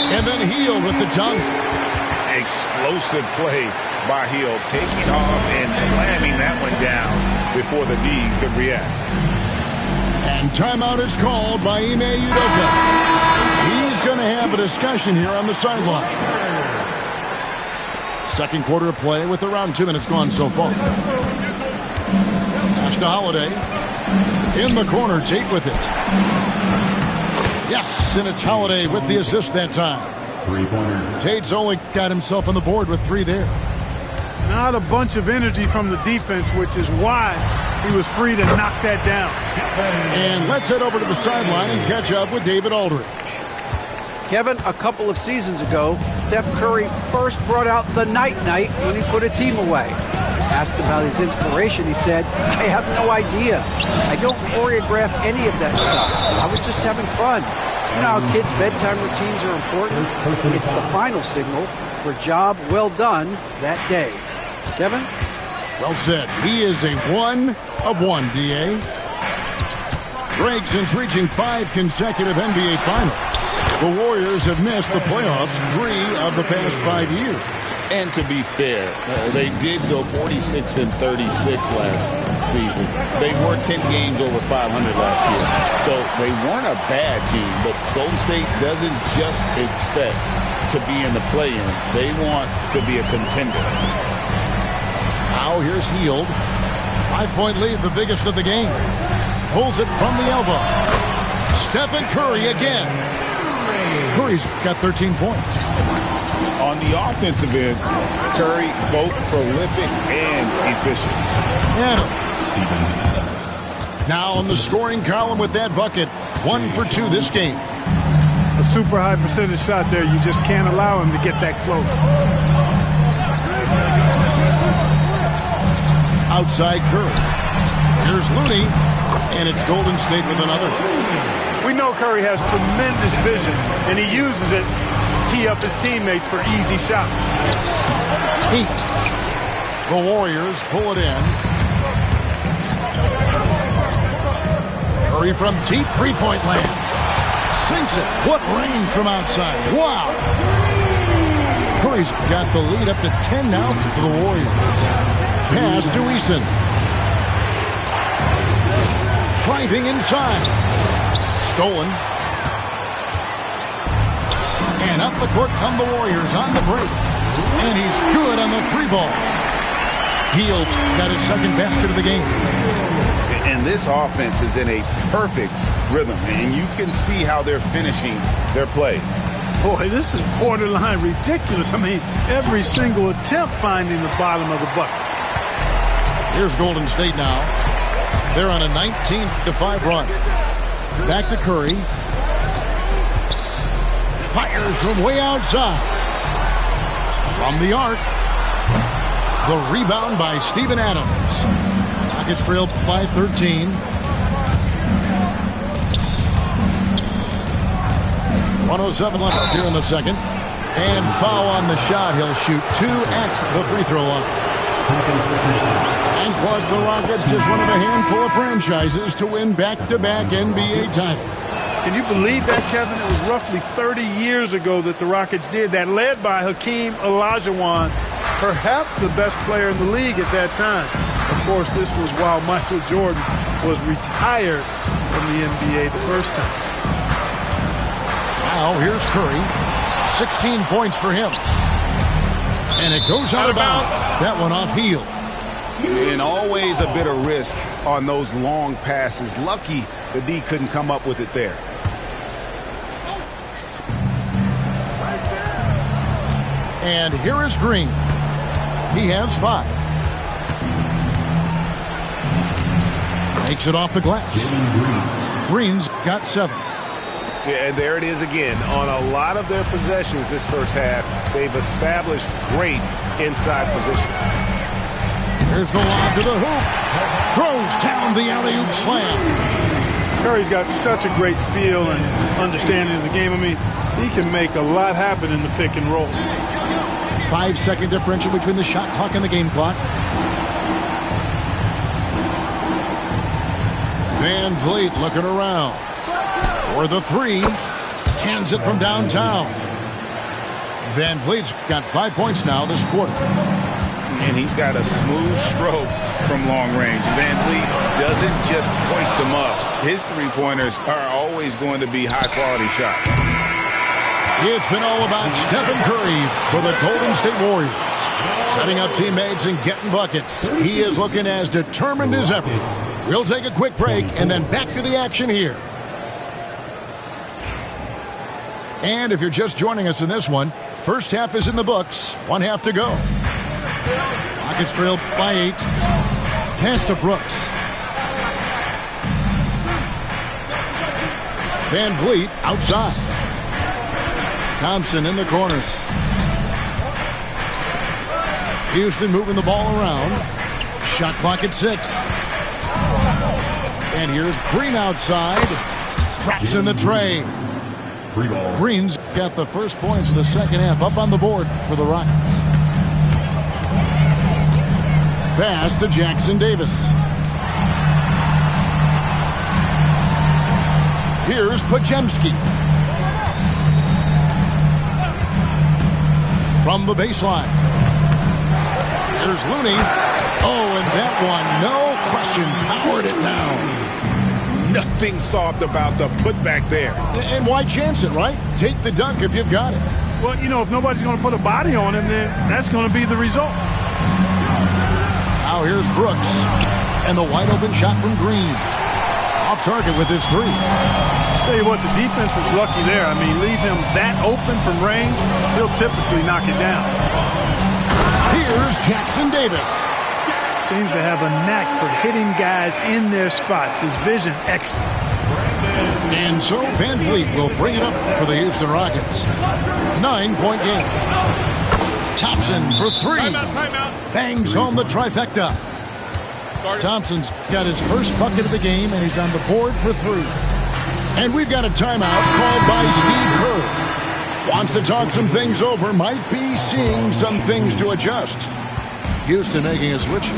Speaker 5: And then Hield with the dunk.
Speaker 9: Explosive play by Hield, taking off and slamming that one down before the D could react.
Speaker 5: And timeout is called by Ime Udoka. He's going to have a discussion here on the sideline. Second quarter of play with around 2 minutes gone so far. Pass to Holiday. In the corner, Tate with it. Yes, and it's Holiday with the assist that time.
Speaker 10: Three-pointer.
Speaker 5: Tate's only got himself on the board with 3 there.
Speaker 7: Not a bunch of energy from the defense, which is why he was free to knock that down.
Speaker 5: And let's head over to the sideline and catch up with David Aldridge.
Speaker 8: Kevin, a couple of seasons ago, Steph Curry first brought out the night-night when he put a team away. Asked about his inspiration, he said, "I have no idea. I don't choreograph any of that stuff. I was just having fun." You know how kids' bedtime routines are important? It's the final signal for job well done that day. Kevin?
Speaker 5: Well said. He is a 1 of 1, D.A. Greg, since reaching 5 consecutive NBA Finals, the Warriors have missed the playoffs 3 of the past 5 years.
Speaker 6: And to be fair, they did go 46-36 last season. They were 10 games over 500 last year. So they weren't a bad team, but Golden State doesn't just expect to be in the play-in. They want to be a contender.
Speaker 5: Now here's Hield. 5-point lead, the biggest of the game. Pulls it from the elbow. Stephen Curry again. Curry's got 13 points.
Speaker 9: On the offensive end, Curry both prolific and efficient.
Speaker 5: Adams. Now on the scoring column with that bucket. 1 for 2 this game.
Speaker 7: A super high percentage shot there. You just can't allow him to get that close.
Speaker 5: Outside Curry. Here's Looney. And it's Golden State with another.
Speaker 7: We know Curry has tremendous vision, and he uses it to tee up his teammates for easy shots.
Speaker 5: Tate. The Warriors pull it in. Curry from deep three-point land. Sinks it. What range from outside. Wow. Curry's got the lead up to 10 now for the Warriors. Pass to Eason. Driving inside. Stolen. And up the court come the Warriors on the break. And he's good on the 3-ball. Hield's got his second basket of the game.
Speaker 9: And this offense is in a perfect rhythm. And you can see how they're finishing their plays.
Speaker 7: Boy, this is borderline ridiculous. I mean, every single attempt finding the bottom of the bucket.
Speaker 5: Here's Golden State now. They're on a 19-5 run. Back to Curry. Fires from way outside. From the arc. The rebound by Steven Adams. Rockets trailed by 13. 1:07 left here in the second. And foul on the shot. He'll shoot 2 at the free throw line. And Clark, the Rockets, just one of a handful of franchises to win back-to-back NBA titles.
Speaker 7: Can you believe that, Kevin? It was roughly 30 years ago that the Rockets did that, led by Hakeem Olajuwon, perhaps the best player in the league at that time. Of course, this was while Michael Jordan was retired from the NBA the first time.
Speaker 5: Now, here's Curry. 16 points for him. And it goes out of bounds. That one off Hield.
Speaker 9: And always a bit of risk on those long passes. Lucky the D couldn't come up with it there.
Speaker 5: And here is Green. He has 5. Takes it off the glass. Green's got 7.
Speaker 9: Yeah, and there it is again. On a lot of their possessions this first half, they've established great inside position.
Speaker 5: Here's the lob to the hoop. Throws down the alley-oop slam.
Speaker 7: Curry's got such a great feel and understanding of the game. I mean, he can make a lot happen in the pick and roll.
Speaker 5: 5-second differential between the shot clock and the game clock. Van Vliet looking around for the three. Cans it from downtown. Van Vliet's got 5 points now this quarter.
Speaker 9: And he's got a smooth stroke from long range. Van Vliet doesn't just hoist them up. His three-pointers are always going to be high-quality shots.
Speaker 5: It's been all about Stephen Curry for the Golden State Warriors. Setting up teammates and getting buckets. He is looking as determined as ever. We'll take a quick break and then back to the action here. And if you're just joining us in this one, first half is in the books. 1 half to go. Rockets trail by 8. Pass to Brooks. Van Vliet outside. Thompson in the corner. Houston moving the ball around. Shot clock at 6. And here's Green outside. Traps in the tray. Green's got the first points of the second half up on the board for the Rockets. Pass to Jackson Davis. Here's Podziemski. From the baseline. There's Looney. Oh, and that one, no question, powered it down.
Speaker 9: Nothing soft about the putback there.
Speaker 5: And why chance it, right? Take the dunk if you've got it.
Speaker 7: Well, you know, if nobody's going to put a body on him, then that's going to be the result.
Speaker 5: Now here's Brooks. And the wide open shot from Green. Off target with his three.
Speaker 7: Tell you what, the defense was lucky there. I mean, leave him that open from range, he'll typically knock it down.
Speaker 5: Here's Jackson Davis.
Speaker 7: Seems to have a knack for hitting guys in their spots. His vision, excellent.
Speaker 5: And so Van Vliet will bring it up for the Houston Rockets. 9-point game. Thompson for 3.
Speaker 12: Timeout.
Speaker 5: Bangs home the trifecta. Thompson's got his first bucket of the game, and he's on the board for 3. And we've got a timeout called by Steve Kerr. Wants to talk some things over, might be seeing some things to adjust. Houston making a switch.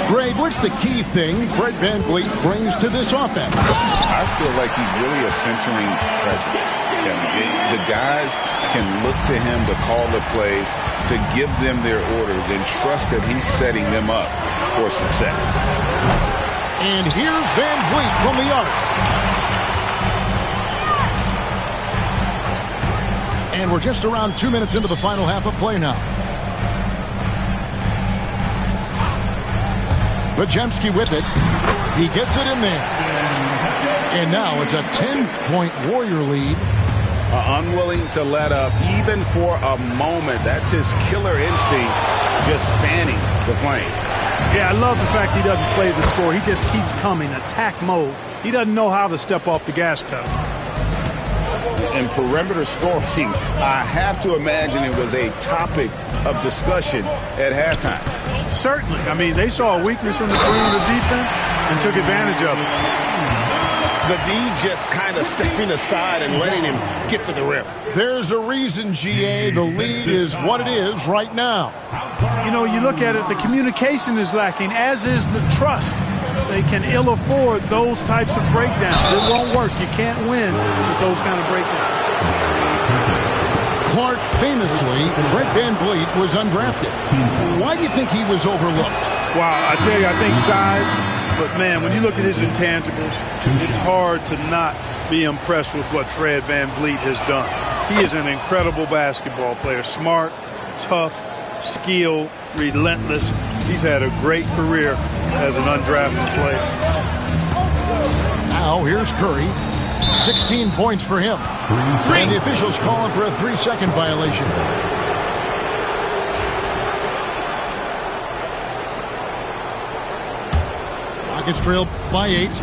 Speaker 5: Greg, what's the key thing Fred VanVleet brings to this offense?
Speaker 9: I feel like he's really a centering presence, Kevin. The guys can look to him to call the play, to give them their orders, and trust that he's setting them up for success.
Speaker 5: And here's VanVleet from the arc. And we're just around 2 minutes into the final half of play now. Podziemski with it. He gets it in there. And now it's a 10-point Warrior lead.
Speaker 9: Unwilling to let up even for a moment. That's his killer instinct, just fanning the flame.
Speaker 7: Yeah, I love the fact he doesn't play the score. He just keeps coming, attack mode. He doesn't know how to step off the gas pedal.
Speaker 9: And perimeter scoring, I have to imagine it was a topic of discussion at halftime.
Speaker 7: Certainly. I mean, they saw a weakness in the perimeter defense and took advantage of it.
Speaker 9: The D just kind of stepping aside and letting him get to the rim.
Speaker 5: There's a reason, GA, the lead is what it is right now.
Speaker 7: You know, you look at it, the communication is lacking, as is the trust. They can ill afford those types of breakdowns. It won't work. You can't win with those kind of breakdowns.
Speaker 5: Clark, famously, Fred VanVleet was undrafted. Why do you think he was overlooked?
Speaker 7: Wow, I tell you, I think size. But, man, when you look at his intangibles, it's hard to not be impressed with what Fred VanVleet has done. He is an incredible basketball player. Smart, tough, skilled, relentless. He's had a great career as an undrafted player.
Speaker 5: Now here's Curry. 16 points for him. And the officials calling for a 3-second violation. Rockets trail by 8.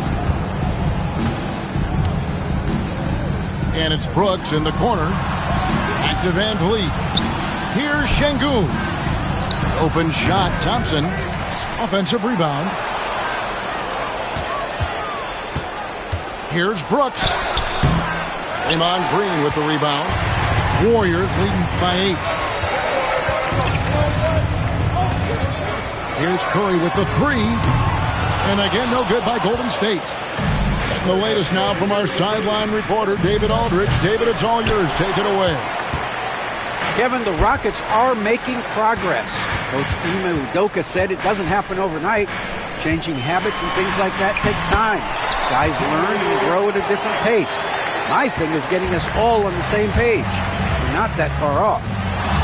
Speaker 5: And it's Brooks in the corner. Back to VanVleet. Here's Şengün. Open shot, Thompson. Offensive rebound. Here's Brooks. Draymond Green with the rebound. Warriors leading by 8. Here's Curry with the 3. And again, no good by Golden State. And the latest now from our sideline reporter, David Aldridge. David, it's all yours. Take it away.
Speaker 8: Kevin, the Rockets are making progress. Coach Ime Udoka said it doesn't happen overnight. Changing habits and things like that takes time. Guys learn and grow at a different pace. My thing is getting us all on the same page. We're not that far off.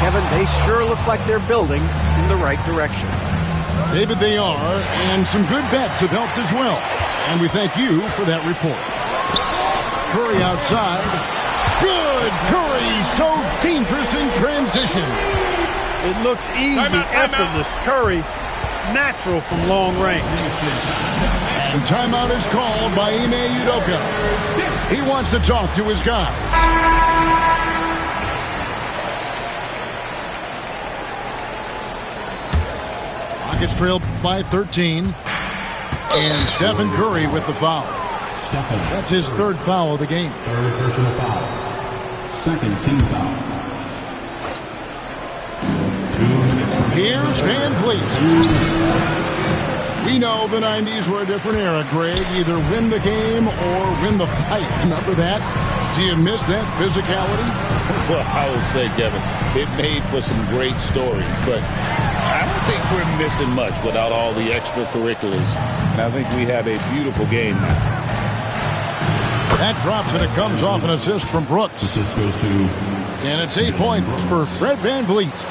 Speaker 8: Kevin, they sure look like they're building in the right direction.
Speaker 5: David, they are, and some good vets have helped as well. And we thank you for that report. Curry outside. Good! Curry, so dangerous in transition.
Speaker 7: It looks easy, effortless. Curry, natural from long range.
Speaker 5: And timeout is called by Ime Udoka. He wants to talk to his guy. Rockets trail by 13. And Stephen Curry with the foul. That's his third foul of the game.
Speaker 10: Third personal foul. Second team foul.
Speaker 5: Here's Van Vliet. We know the 90s were a different era, Greg. Either win the game or win the fight. Remember that? Do you miss that physicality?
Speaker 6: Well, I will say, Kevin, it made for some great stories, but I don't think we're missing much without all the extracurriculars. And I think we have a beautiful game now.
Speaker 5: That drops and it comes off an assist from Brooks.
Speaker 10: Assist goes to...
Speaker 5: And it's 8 points for Fred Van Vliet.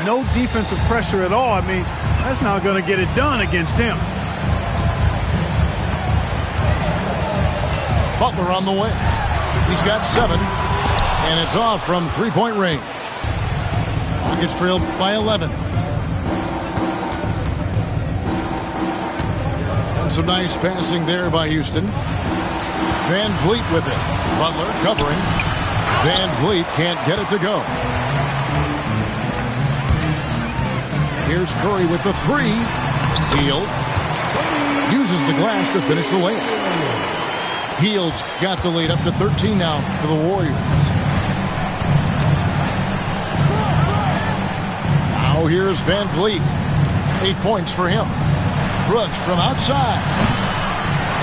Speaker 7: No defensive pressure at all. I mean, that's not going to get it done against him.
Speaker 5: Butler on the wing. He's got 7. And it's off from three-point range. Rockets trailed by 11. And some nice passing there by Houston. Van Vliet with it. Butler covering. Van Vliet can't get it to go. Here's Curry with the 3. Hield uses the glass to finish the layup. Hield's got the lead up to 13 now for the Warriors. Now here's Van Vliet. 8 points for him. Brooks from outside.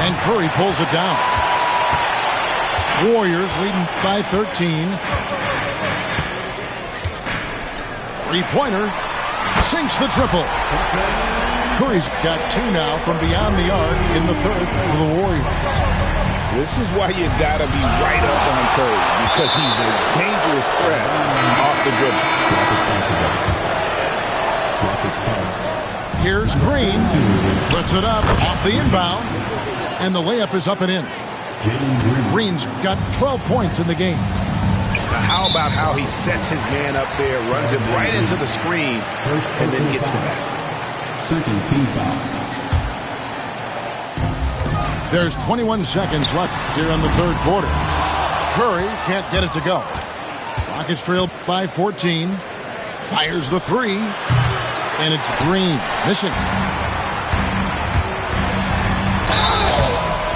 Speaker 5: And Curry pulls it down. Warriors leading by 13. Three-pointer. Sinks the triple. Curry's got 2 now from beyond the arc in the third for the Warriors.
Speaker 9: This is why you gotta be right up on Curry, because he's a dangerous threat off the dribble.
Speaker 5: Here's Green. Puts it up off the inbound. And the layup is up and in. Green's got 12 points in the game.
Speaker 9: Now how about how he sets his man up there, runs it right into the screen, and then gets the basket.
Speaker 10: Second team foul.
Speaker 5: There's 21 seconds left here in the third quarter. Curry can't get it to go. Rockets trail by 14. Fires the 3. And it's Green. Missing.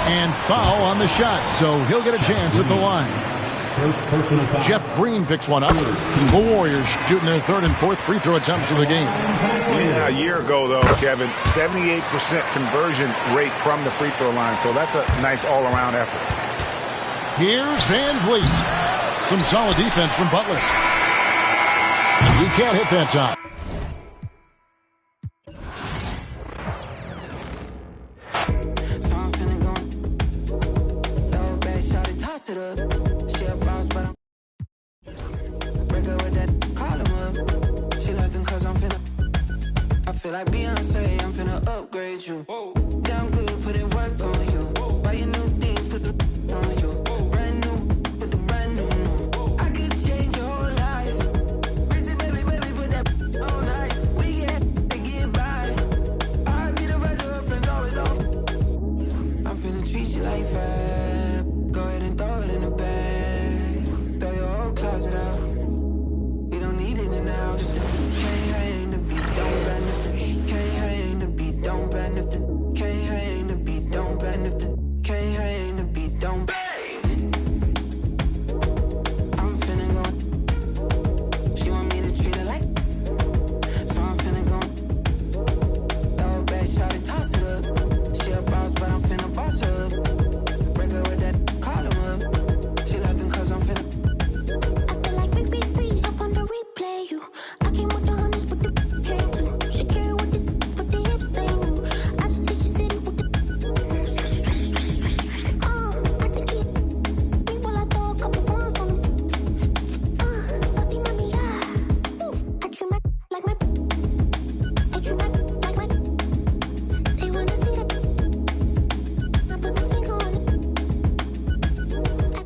Speaker 5: And foul on the shot, so he'll get a chance at the line. Jeff Green picks one up. The Warriors shooting their third and fourth free throw attempts of the game.
Speaker 9: Yeah, a year ago, though, Kevin, 78% conversion rate from the free throw line, so that's a nice all-around effort.
Speaker 5: Here's Van Vliet. Some solid defense from Butler. He can't hit that time.
Speaker 14: Like Beyonce, I'm finna upgrade you. Whoa.